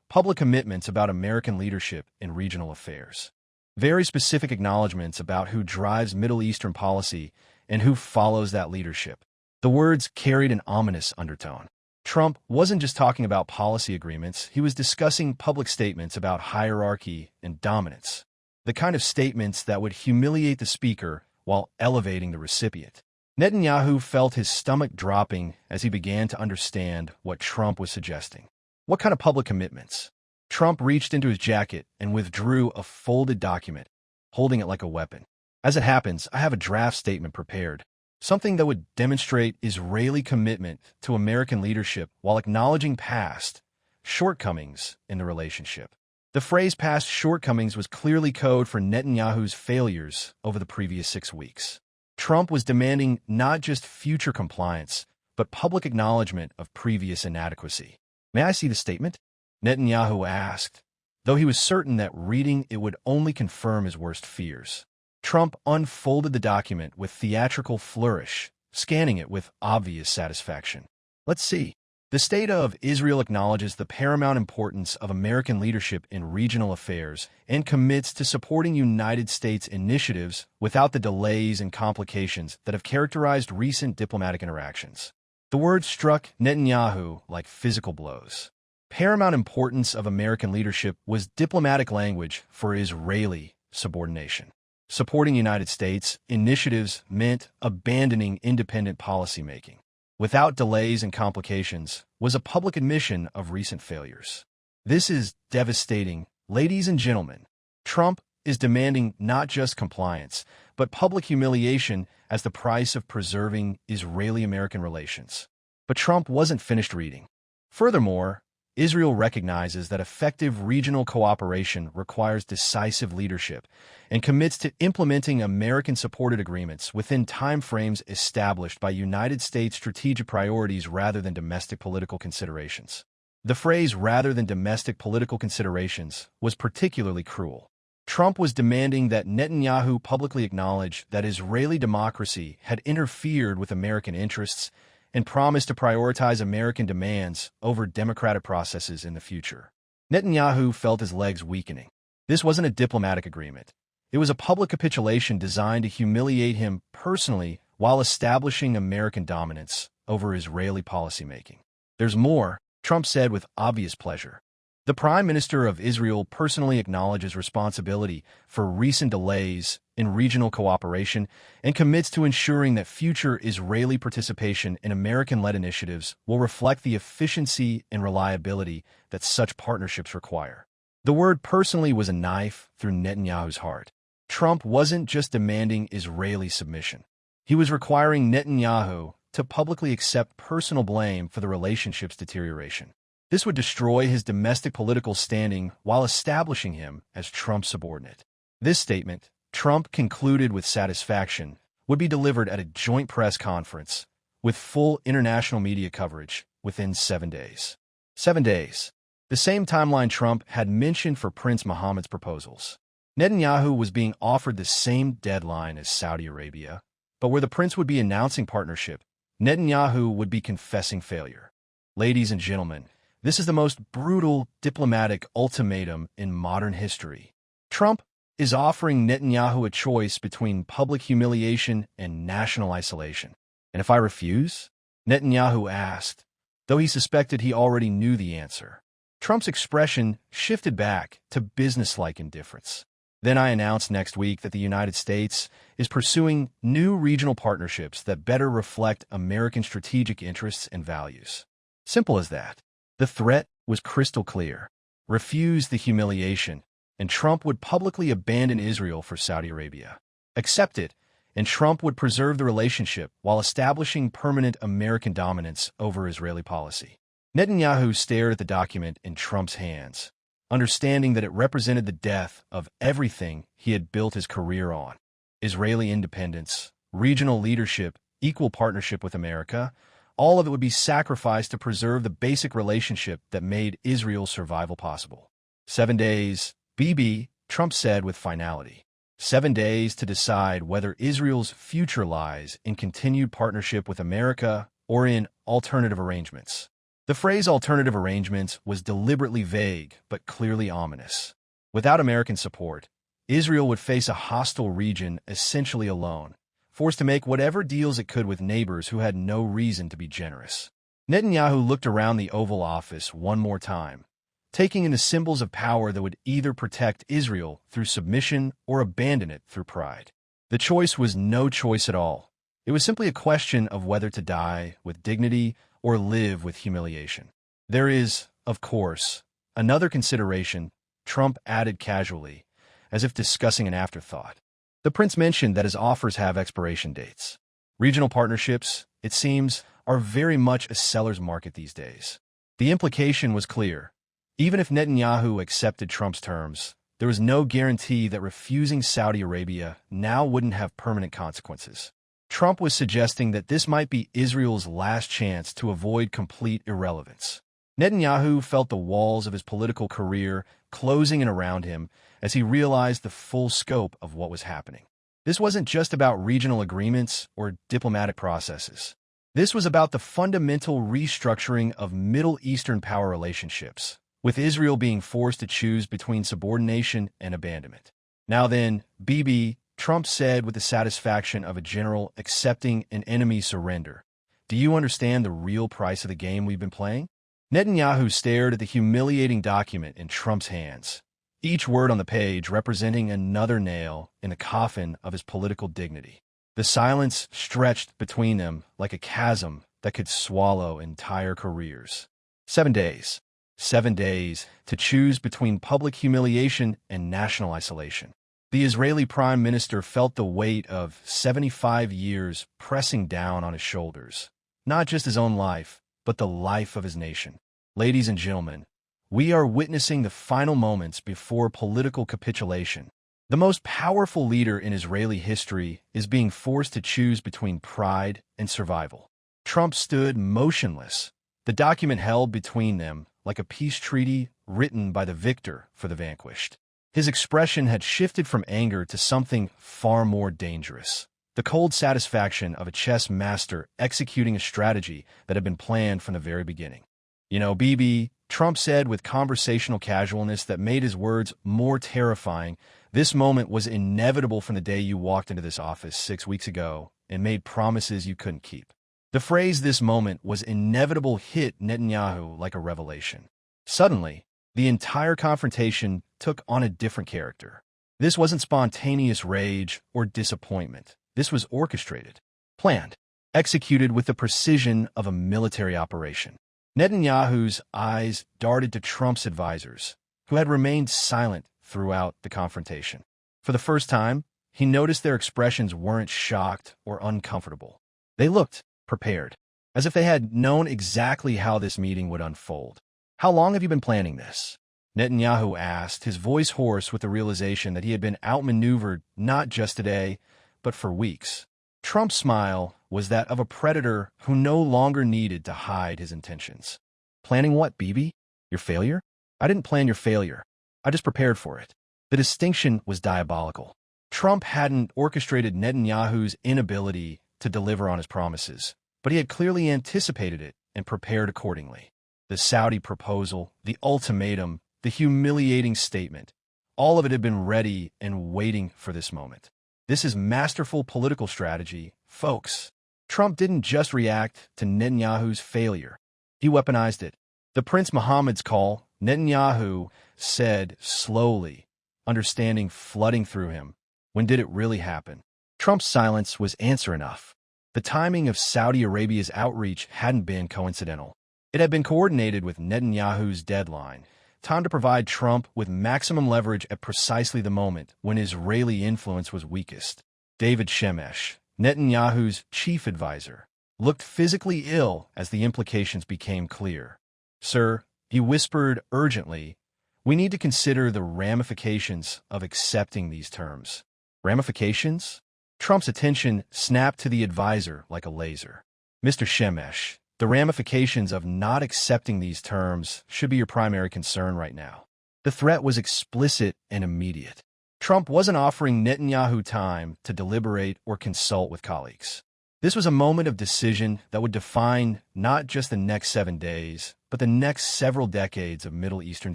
public commitments about American leadership in regional affairs. Very specific acknowledgments about who drives Middle Eastern policy and who follows that leadership. The words carried an ominous undertone. Trump wasn't just talking about policy agreements, he was discussing public statements about hierarchy and dominance, the kind of statements that would humiliate the speaker while elevating the recipient. Netanyahu felt his stomach dropping as he began to understand what Trump was suggesting. What kind of public commitments? Trump reached into his jacket and withdrew a folded document, holding it like a weapon. As it happens, I have a draft statement prepared, something that would demonstrate Israeli commitment to American leadership while acknowledging past shortcomings in the relationship. The phrase past shortcomings was clearly code for Netanyahu's failures over the previous 6 weeks. Trump was demanding not just future compliance, but public acknowledgement of previous inadequacy. May I see the statement? Netanyahu asked, though he was certain that reading it would only confirm his worst fears. Trump unfolded the document with theatrical flourish, scanning it with obvious satisfaction. Let's see. The state of Israel acknowledges the paramount importance of American leadership in regional affairs and commits to supporting United States initiatives without the delays and complications that have characterized recent diplomatic interactions. The word struck Netanyahu like physical blows. Paramount importance of American leadership was diplomatic language for Israeli subordination. Supporting United States initiatives meant abandoning independent policymaking, without delays and complications, was a public admission of recent failures. This is devastating, ladies and gentlemen. Trump is demanding not just compliance, but public humiliation as the price of preserving Israeli-American relations. But Trump wasn't finished reading. Furthermore, Israel recognizes that effective regional cooperation requires decisive leadership and commits to implementing American-supported agreements within timeframes established by United States strategic priorities rather than domestic political considerations. The phrase "rather than domestic political considerations" was particularly cruel. Trump was demanding that Netanyahu publicly acknowledge that Israeli democracy had interfered with American interests and promised to prioritize American demands over democratic processes in the future. Netanyahu felt his legs weakening. This wasn't a diplomatic agreement. It was a public capitulation designed to humiliate him personally while establishing American dominance over Israeli policymaking. There's more, Trump said with obvious pleasure. The Prime Minister of Israel personally acknowledges responsibility for recent delays in regional cooperation and commits to ensuring that future Israeli participation in American-led initiatives will reflect the efficiency and reliability that such partnerships require. The word personally was a knife through Netanyahu's heart. Trump wasn't just demanding Israeli submission. He was requiring Netanyahu to publicly accept personal blame for the relationship's deterioration. This would destroy his domestic political standing while establishing him as Trump's subordinate. This statement, Trump concluded with satisfaction, would be delivered at a joint press conference with full international media coverage within 7 days. 7 days. The same timeline Trump had mentioned for Prince Mohammed's proposals. Netanyahu was being offered the same deadline as Saudi Arabia, but where the prince would be announcing partnership, Netanyahu would be confessing failure. Ladies and gentlemen, this is the most brutal diplomatic ultimatum in modern history. Trump is offering Netanyahu a choice between public humiliation and national isolation. And if I refuse? Netanyahu asked, though he suspected he already knew the answer. Trump's expression shifted back to businesslike indifference. Then I announced next week that the United States is pursuing new regional partnerships that better reflect American strategic interests and values. Simple as that. The threat was crystal clear. Refuse the humiliation, and Trump would publicly abandon Israel for Saudi Arabia. Accept it, and Trump would preserve the relationship while establishing permanent American dominance over Israeli policy. Netanyahu stared at the document in Trump's hands, understanding that it represented the death of everything he had built his career on. Israeli independence, regional leadership, equal partnership with America, all of it would be sacrificed to preserve the basic relationship that made Israel's survival possible. 7 days, Bibi, Trump said with finality. 7 days to decide whether Israel's future lies in continued partnership with America or in alternative arrangements. The phrase alternative arrangements was deliberately vague but clearly ominous. Without American support, Israel would face a hostile region essentially alone, forced to make whatever deals it could with neighbors who had no reason to be generous. Netanyahu looked around the Oval Office one more time, taking in the symbols of power that would either protect Israel through submission or abandon it through pride. The choice was no choice at all. It was simply a question of whether to die with dignity or live with humiliation. There is, of course, another consideration, Trump added casually, as if discussing an afterthought. The prince mentioned that his offers have expiration dates. Regional partnerships, it seems, are very much a seller's market these days. The implication was clear. Even if Netanyahu accepted Trump's terms, there was no guarantee that refusing Saudi Arabia now wouldn't have permanent consequences. Trump was suggesting that this might be Israel's last chance to avoid complete irrelevance. Netanyahu felt the walls of his political career closing in around him as he realized the full scope of what was happening. This wasn't just about regional agreements or diplomatic processes. This was about the fundamental restructuring of Middle Eastern power relationships, with Israel being forced to choose between subordination and abandonment. Now then, Bibi, Trump said with the satisfaction of a general accepting an enemy's surrender, do you understand the real price of the game we've been playing? Netanyahu stared at the humiliating document in Trump's hands, each word on the page representing another nail in the coffin of his political dignity. The silence stretched between them like a chasm that could swallow entire careers. 7 days. 7 days to choose between public humiliation and national isolation. The Israeli prime minister felt the weight of 75 years pressing down on his shoulders, not just his own life, but the life of his nation. Ladies and gentlemen, we are witnessing the final moments before political capitulation. The most powerful leader in Israeli history is being forced to choose between pride and survival. Trump stood motionless, the document held between them like a peace treaty written by the victor for the vanquished. His expression had shifted from anger to something far more dangerous, the cold satisfaction of a chess master executing a strategy that had been planned from the very beginning. You know, Bibi, Trump said with conversational casualness that made his words more terrifying, this moment was inevitable from the day you walked into this office 6 weeks ago and made promises you couldn't keep. The phrase "this moment was inevitable" hit Netanyahu like a revelation. Suddenly, the entire confrontation took on a different character. This wasn't spontaneous rage or disappointment. This was orchestrated, planned, executed with the precision of a military operation. Netanyahu's eyes darted to Trump's advisors, who had remained silent throughout the confrontation. For the first time, he noticed their expressions weren't shocked or uncomfortable. They looked prepared, as if they had known exactly how this meeting would unfold. How long have you been planning this? Netanyahu asked, his voice hoarse with the realization that he had been outmaneuvered not just today, but for weeks. Trump's smile was that of a predator who no longer needed to hide his intentions. Planning what, Bibi? Your failure? I didn't plan your failure. I just prepared for it. The distinction was diabolical. Trump hadn't orchestrated Netanyahu's inability to deliver on his promises, but he had clearly anticipated it and prepared accordingly. The Saudi proposal, the ultimatum, the humiliating statement, all of it had been ready and waiting for this moment. This is masterful political strategy, folks. Trump didn't just react to Netanyahu's failure. He weaponized it. The Prince Muhammad's call, Netanyahu said slowly, understanding flooding through him. When did it really happen? Trump's silence was answer enough. The timing of Saudi Arabia's outreach hadn't been coincidental. It had been coordinated with Netanyahu's deadline, time to provide Trump with maximum leverage at precisely the moment when Israeli influence was weakest. David Shemesh, Netanyahu's chief advisor, looked physically ill as the implications became clear. "Sir," he whispered urgently, "we need to consider the ramifications of accepting these terms." Ramifications? Trump's attention snapped to the advisor like a laser. "Mr. Shemesh, the ramifications of not accepting these terms should be your primary concern right now." The threat was explicit and immediate. Trump wasn't offering Netanyahu time to deliberate or consult with colleagues. This was a moment of decision that would define not just the next 7 days, but the next several decades of Middle Eastern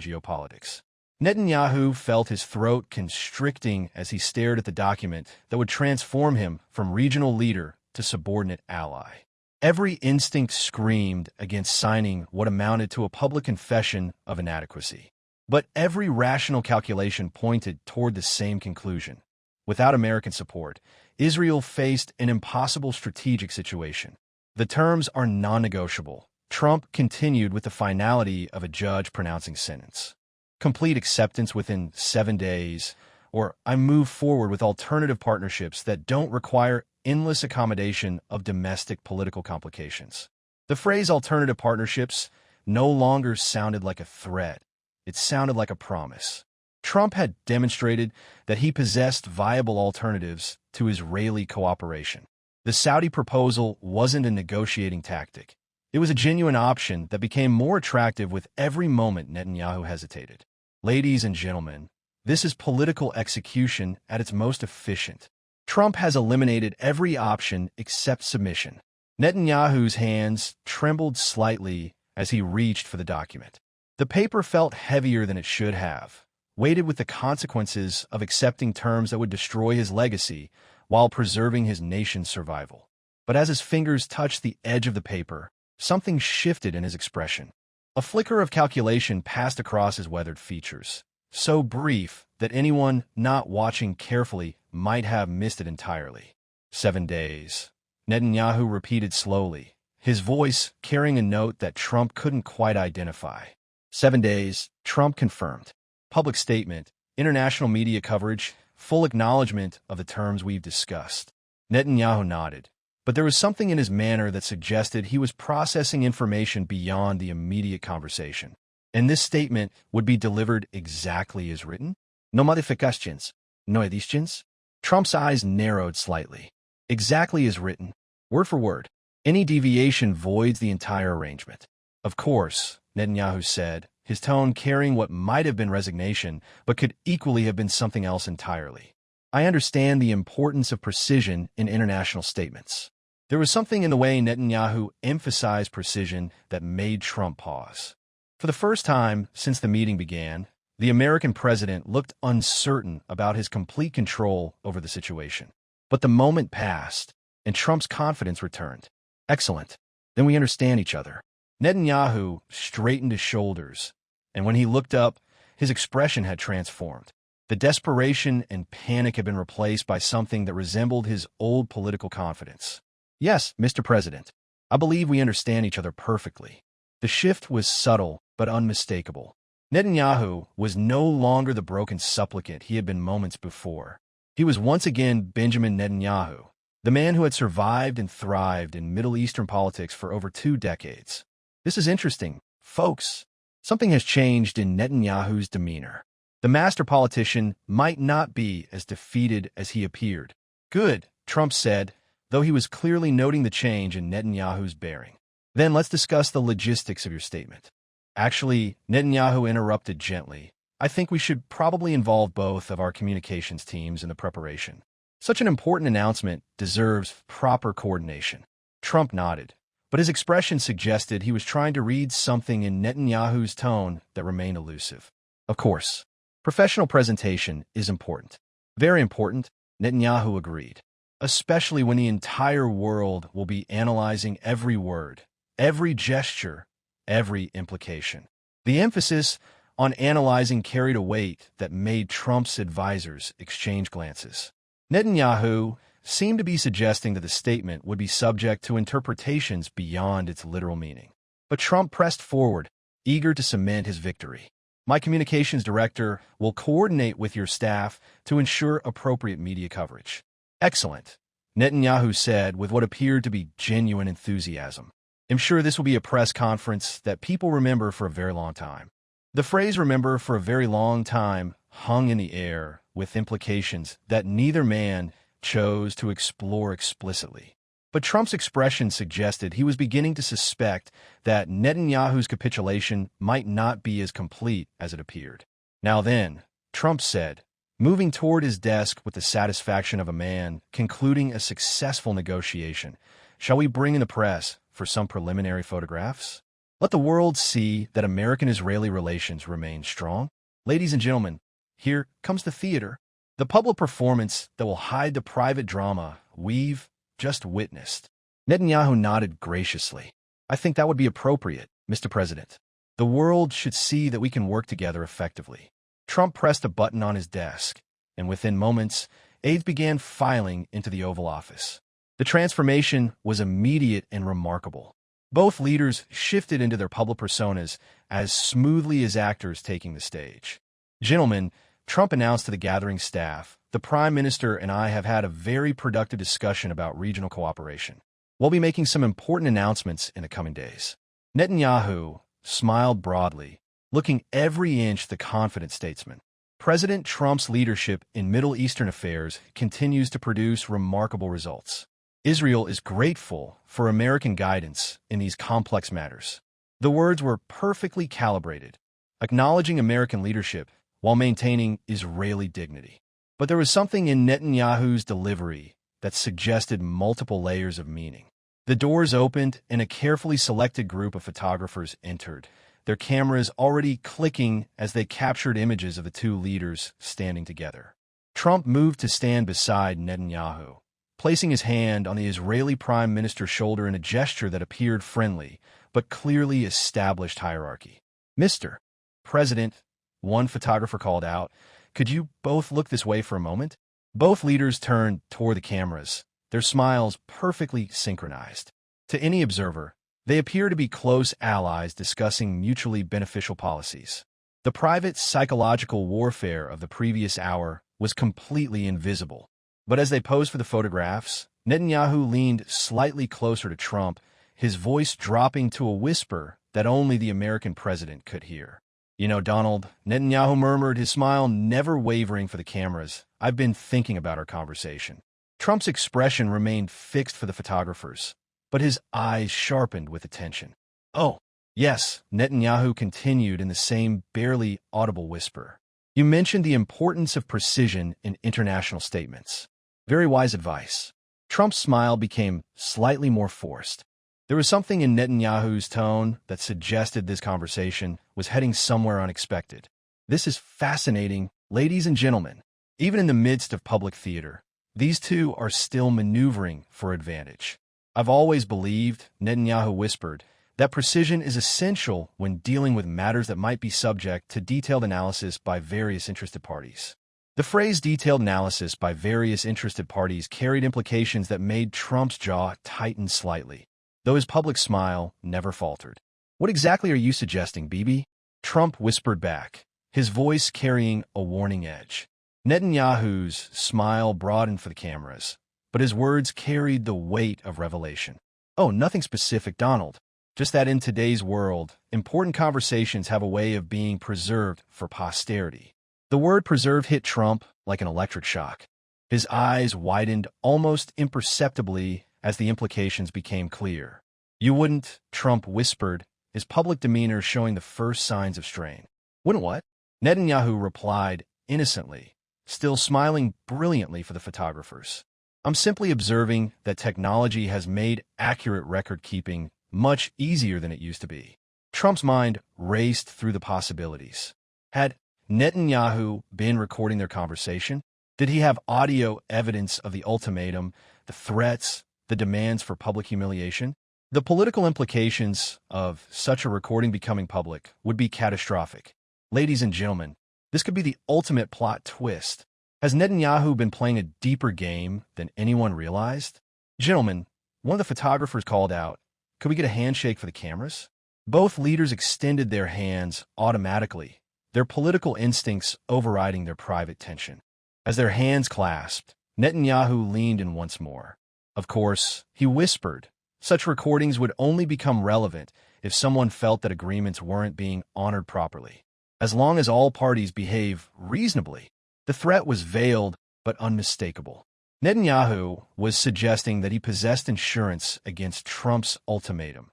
geopolitics. Netanyahu felt his throat constricting as he stared at the document that would transform him from regional leader to subordinate ally. Every instinct screamed against signing what amounted to a public confession of inadequacy. But every rational calculation pointed toward the same conclusion. Without American support, Israel faced an impossible strategic situation. The terms are non-negotiable. Trump continued with the finality of a judge pronouncing sentence. Complete acceptance within 7 days, or I move forward with alternative partnerships that don't require endless accommodation of domestic political complications. The phrase alternative partnerships no longer sounded like a threat. It sounded like a promise. Trump had demonstrated that he possessed viable alternatives to Israeli cooperation. The Saudi proposal wasn't a negotiating tactic. It was a genuine option that became more attractive with every moment Netanyahu hesitated. Ladies and gentlemen, this is political execution at its most efficient. Trump has eliminated every option except submission. Netanyahu's hands trembled slightly as he reached for the document. The paper felt heavier than it should have, weighted with the consequences of accepting terms that would destroy his legacy while preserving his nation's survival. But as his fingers touched the edge of the paper, something shifted in his expression. A flicker of calculation passed across his weathered features, so brief that anyone not watching carefully might have missed it entirely. 7 days. Netanyahu repeated slowly, his voice carrying a note that Trump couldn't quite identify. 7 days, Trump confirmed. Public statement, international media coverage, full acknowledgement of the terms we've discussed. Netanyahu nodded, but there was something in his manner that suggested he was processing information beyond the immediate conversation. And this statement would be delivered exactly as written? No modifications, no additions? Trump's eyes narrowed slightly. Exactly as written, word for word. Any deviation voids the entire arrangement. Of course, Netanyahu said, his tone carrying what might have been resignation, but could equally have been something else entirely. I understand the importance of precision in international statements. There was something in the way Netanyahu emphasized precision that made Trump pause. For the first time since the meeting began, the American president looked uncertain about his complete control over the situation. But the moment passed, and Trump's confidence returned. Excellent. Then we understand each other. Netanyahu straightened his shoulders, and when he looked up, his expression had transformed. The desperation and panic had been replaced by something that resembled his old political confidence. Yes, Mr. President, I believe we understand each other perfectly. The shift was subtle but unmistakable. Netanyahu was no longer the broken supplicant he had been moments before. He was once again Benjamin Netanyahu, the man who had survived and thrived in Middle Eastern politics for over 2 decades. This is interesting, folks. Something has changed in Netanyahu's demeanor. The master politician might not be as defeated as he appeared. Good, Trump said, though he was clearly noting the change in Netanyahu's bearing. Then let's discuss the logistics of your statement. Actually, Netanyahu interrupted gently. I think we should probably involve both of our communications teams in the preparation. Such an important announcement deserves proper coordination. Trump nodded, but his expression suggested he was trying to read something in Netanyahu's tone that remained elusive. Of course, professional presentation is important. Very important, Netanyahu agreed. especially when the entire world will be analyzing every word, every gesture, every implication. The emphasis on analyzing carried a weight that made Trump's advisors exchange glances. Netanyahu seemed to be suggesting that the statement would be subject to interpretations beyond its literal meaning. But Trump pressed forward, eager to cement his victory. My communications director will coordinate with your staff to ensure appropriate media coverage. Excellent, Netanyahu said with what appeared to be genuine enthusiasm. I'm sure this will be a press conference that people remember for a very long time. The phrase remember for a very long time hung in the air with implications that neither man chose to explore explicitly. But Trump's expression suggested he was beginning to suspect that Netanyahu's capitulation might not be as complete as it appeared. Now then, Trump said, moving toward his desk with the satisfaction of a man concluding a successful negotiation, shall we bring in the press for some preliminary photographs? Let the world see that American-Israeli relations remain strong. Ladies and gentlemen, here comes the theater, the public performance that will hide the private drama we've just witnessed. Netanyahu nodded graciously. I think that would be appropriate, Mr. President. The world should see that we can work together effectively. Trump pressed a button on his desk, and within moments, aides began filing into the Oval Office. The transformation was immediate and remarkable. Both leaders shifted into their public personas as smoothly as actors taking the stage. Gentlemen, Trump announced to the gathering staff, the Prime Minister and I have had a very productive discussion about regional cooperation. We'll be making some important announcements in the coming days. Netanyahu smiled broadly, looking every inch the confident statesman. President Trump's leadership in Middle Eastern affairs continues to produce remarkable results. Israel is grateful for American guidance in these complex matters. The words were perfectly calibrated, acknowledging American leadership while maintaining Israeli dignity. But there was something in Netanyahu's delivery that suggested multiple layers of meaning. The doors opened and a carefully selected group of photographers entered, their cameras already clicking as they captured images of the two leaders standing together. Trump moved to stand beside Netanyahu, placing his hand on the Israeli Prime Minister's shoulder in a gesture that appeared friendly, but clearly established hierarchy. Mr. President, one photographer called out, could you both look this way for a moment? Both leaders turned toward the cameras, their smiles perfectly synchronized. To any observer, they appear to be close allies discussing mutually beneficial policies. The private psychological warfare of the previous hour was completely invisible. But as they posed for the photographs, Netanyahu leaned slightly closer to Trump, his voice dropping to a whisper that only the American president could hear. You know, Donald, Netanyahu murmured, his smile never wavering for the cameras, I've been thinking about our conversation. Trump's expression remained fixed for the photographers, but his eyes sharpened with attention. Oh, yes, Netanyahu continued in the same barely audible whisper. You mentioned the importance of precision in international statements. Very wise advice. Trump's smile became slightly more forced. There was something in Netanyahu's tone that suggested this conversation was heading somewhere unexpected. This is fascinating, ladies and gentlemen. Even in the midst of public theater, these two are still maneuvering for advantage. I've always believed, Netanyahu whispered, that precision is essential when dealing with matters that might be subject to detailed analysis by various interested parties. The phrase detailed analysis by various interested parties carried implications that made Trump's jaw tighten slightly, though his public smile never faltered. What exactly are you suggesting, Bibi? Trump whispered back, his voice carrying a warning edge. Netanyahu's smile broadened for the cameras, but his words carried the weight of revelation. Oh, nothing specific, Donald. Just that in today's world, important conversations have a way of being preserved for posterity. The word preserved hit Trump like an electric shock. His eyes widened almost imperceptibly as the implications became clear. You wouldn't, Trump whispered, his public demeanor showing the first signs of strain. Wouldn't what? Netanyahu replied innocently, still smiling brilliantly for the photographers. I'm simply observing that technology has made accurate record-keeping much easier than it used to be. Trump's mind raced through the possibilities. Had Netanyahu been recording their conversation? Did he have audio evidence of the ultimatum the threats, the demands for public humiliation. The political implications of such a recording becoming public would be catastrophic. Ladies and gentlemen, this could be the ultimate plot twist. Has Netanyahu been playing a deeper game than anyone realized? Gentlemen, one of the photographers called out, "Could we get a handshake for the cameras?" Both leaders extended their hands automatically, their political instincts overriding their private tension. As their hands clasped, Netanyahu leaned in once more. Of course, he whispered, such recordings would only become relevant if someone felt that agreements weren't being honored properly. As long as all parties behave reasonably, the threat was veiled but unmistakable. Netanyahu was suggesting that he possessed insurance against Trump's ultimatum,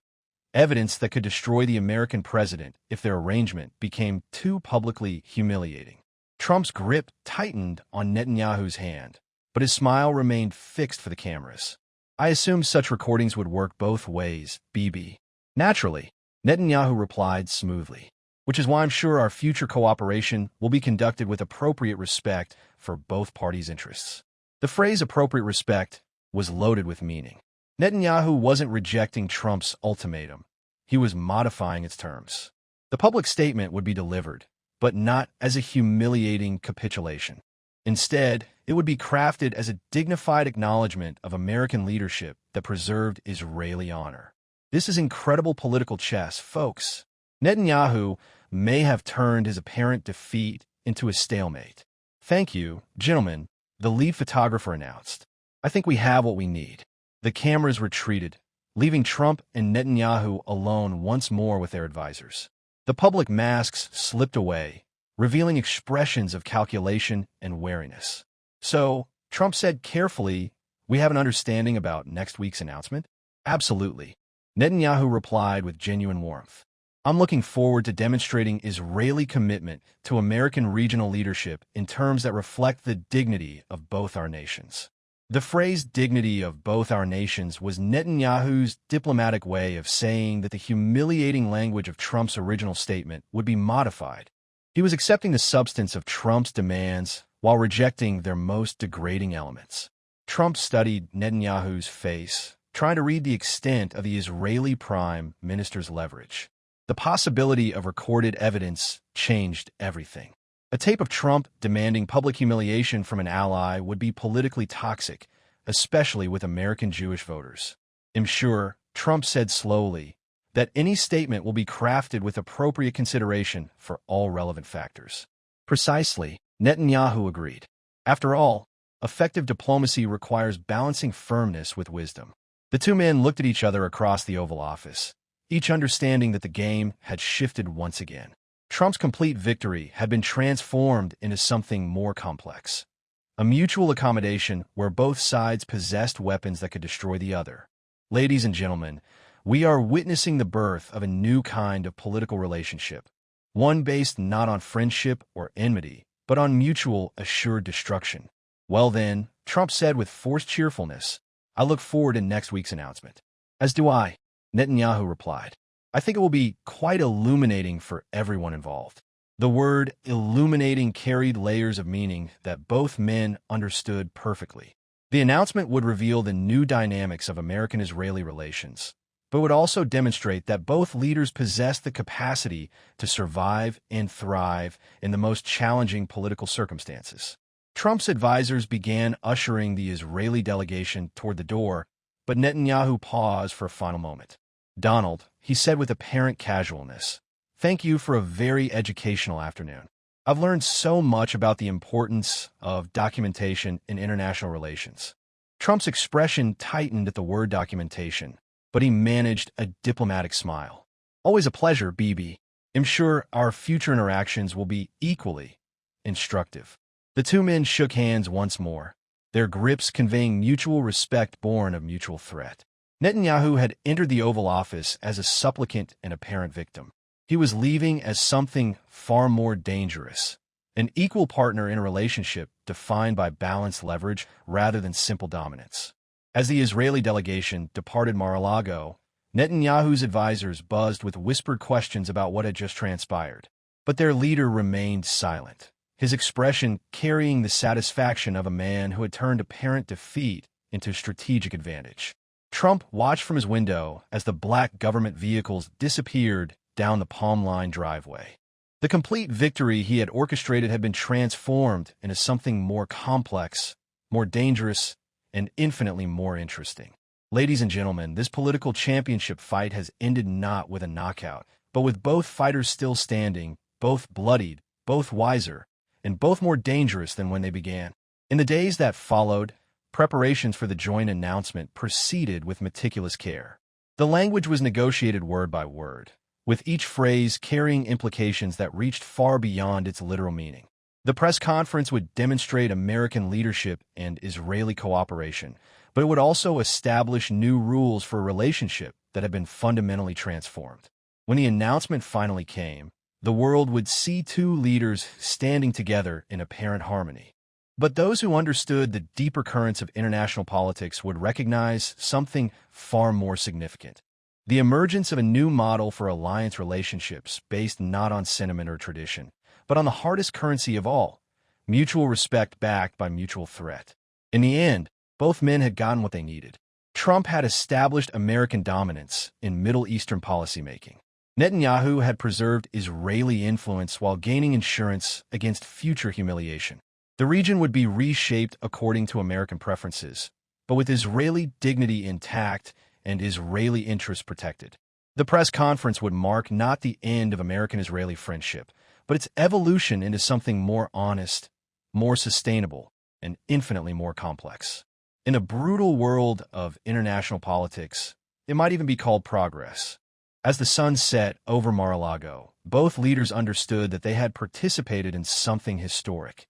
evidence that could destroy the American president if their arrangement became too publicly humiliating. Trump's grip tightened on Netanyahu's hand, but his smile remained fixed for the cameras. "I assumed such recordings would work both ways, BB." "Naturally," Netanyahu replied smoothly, "which is why I'm sure our future cooperation will be conducted with appropriate respect for both parties' interests." The phrase appropriate respect was loaded with meaning. Netanyahu wasn't rejecting Trump's ultimatum. He was modifying its terms. The public statement would be delivered, but not as a humiliating capitulation. Instead, it would be crafted as a dignified acknowledgement of American leadership that preserved Israeli honor. This is incredible political chess, folks. Netanyahu may have turned his apparent defeat into a stalemate. "Thank you, gentlemen," the lead photographer announced. "I think we have what we need." The cameras retreated, leaving Trump and Netanyahu alone once more with their advisors. The public masks slipped away, revealing expressions of calculation and wariness. "So," Trump said carefully, "we have an understanding about next week's announcement?" "Absolutely," Netanyahu replied with genuine warmth. "I'm looking forward to demonstrating Israeli commitment to American regional leadership in terms that reflect the dignity of both our nations." The phrase dignity of both our nations was Netanyahu's diplomatic way of saying that the humiliating language of Trump's original statement would be modified. He was accepting the substance of Trump's demands while rejecting their most degrading elements. Trump studied Netanyahu's face, trying to read the extent of the Israeli prime minister's leverage. The possibility of recorded evidence changed everything. A tape of Trump demanding public humiliation from an ally would be politically toxic, especially with American Jewish voters. "I'm sure," Trump said slowly, "that any statement will be crafted with appropriate consideration for all relevant factors." "Precisely," Netanyahu agreed. "After all, effective diplomacy requires balancing firmness with wisdom." The two men looked at each other across the Oval Office, each understanding that the game had shifted once again. Trump's complete victory had been transformed into something more complex. A mutual accommodation where both sides possessed weapons that could destroy the other. Ladies and gentlemen, we are witnessing the birth of a new kind of political relationship, one based not on friendship or enmity, but on mutual assured destruction. "Well then," Trump said with forced cheerfulness, "I look forward to next week's announcement." "As do I," Netanyahu replied. "I think it will be quite illuminating for everyone involved." The word illuminating carried layers of meaning that both men understood perfectly. The announcement would reveal the new dynamics of American-Israeli relations, but would also demonstrate that both leaders possessed the capacity to survive and thrive in the most challenging political circumstances. Trump's advisors began ushering the Israeli delegation toward the door, but Netanyahu paused for a final moment. "Donald," he said with apparent casualness, "thank you for a very educational afternoon. I've learned so much about the importance of documentation in international relations." Trump's expression tightened at the word documentation, but he managed a diplomatic smile. "Always a pleasure, BB. I'm sure our future interactions will be equally instructive." The two men shook hands once more, their grips conveying mutual respect born of mutual threat. Netanyahu had entered the Oval Office as a supplicant and apparent victim. He was leaving as something far more dangerous, an equal partner in a relationship defined by balanced leverage rather than simple dominance. As the Israeli delegation departed Mar-a-Lago, Netanyahu's advisors buzzed with whispered questions about what had just transpired. But their leader remained silent, his expression carrying the satisfaction of a man who had turned apparent defeat into strategic advantage. Trump watched from his window as the black government vehicles disappeared down the Palm Line driveway. The complete victory he had orchestrated had been transformed into something more complex, more dangerous, and infinitely more interesting. Ladies and gentlemen, this political championship fight has ended not with a knockout, but with both fighters still standing, both bloodied, both wiser, and both more dangerous than when they began. In the days that followed, preparations for the joint announcement proceeded with meticulous care. The language was negotiated word by word, with each phrase carrying implications that reached far beyond its literal meaning. The press conference would demonstrate American leadership and Israeli cooperation, but it would also establish new rules for a relationship that had been fundamentally transformed. When the announcement finally came, the world would see two leaders standing together in apparent harmony. But those who understood the deeper currents of international politics would recognize something far more significant: the emergence of a new model for alliance relationships based not on sentiment or tradition, but on the hardest currency of all, mutual respect backed by mutual threat. In the end, both men had gotten what they needed. Trump had established American dominance in Middle Eastern policymaking. Netanyahu had preserved Israeli influence while gaining insurance against future humiliation. The region would be reshaped according to American preferences, but with Israeli dignity intact and Israeli interests protected. The press conference would mark not the end of American-Israeli friendship, but its evolution into something more honest, more sustainable, and infinitely more complex. In a brutal world of international politics, it might even be called progress. As the sun set over Mar-a-Lago, both leaders understood that they had participated in something historic.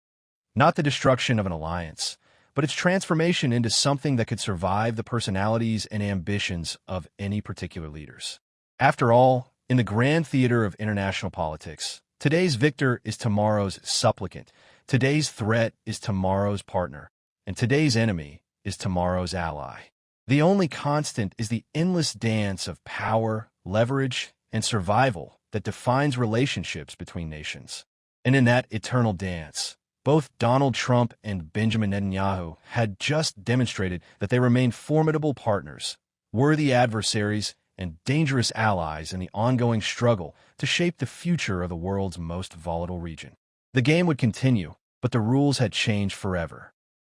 Not the destruction of an alliance, but its transformation into something that could survive the personalities and ambitions of any particular leaders. After all, in the grand theater of international politics, today's victor is tomorrow's supplicant, today's threat is tomorrow's partner, and today's enemy is tomorrow's ally. The only constant is the endless dance of power, leverage, and survival that defines relationships between nations. And in that eternal dance, both Donald Trump and Benjamin Netanyahu had just demonstrated that they remain formidable partners, worthy adversaries, and dangerous allies in the ongoing struggle to shape the future of the world's most volatile region. The game would continue, but the rules had changed forever.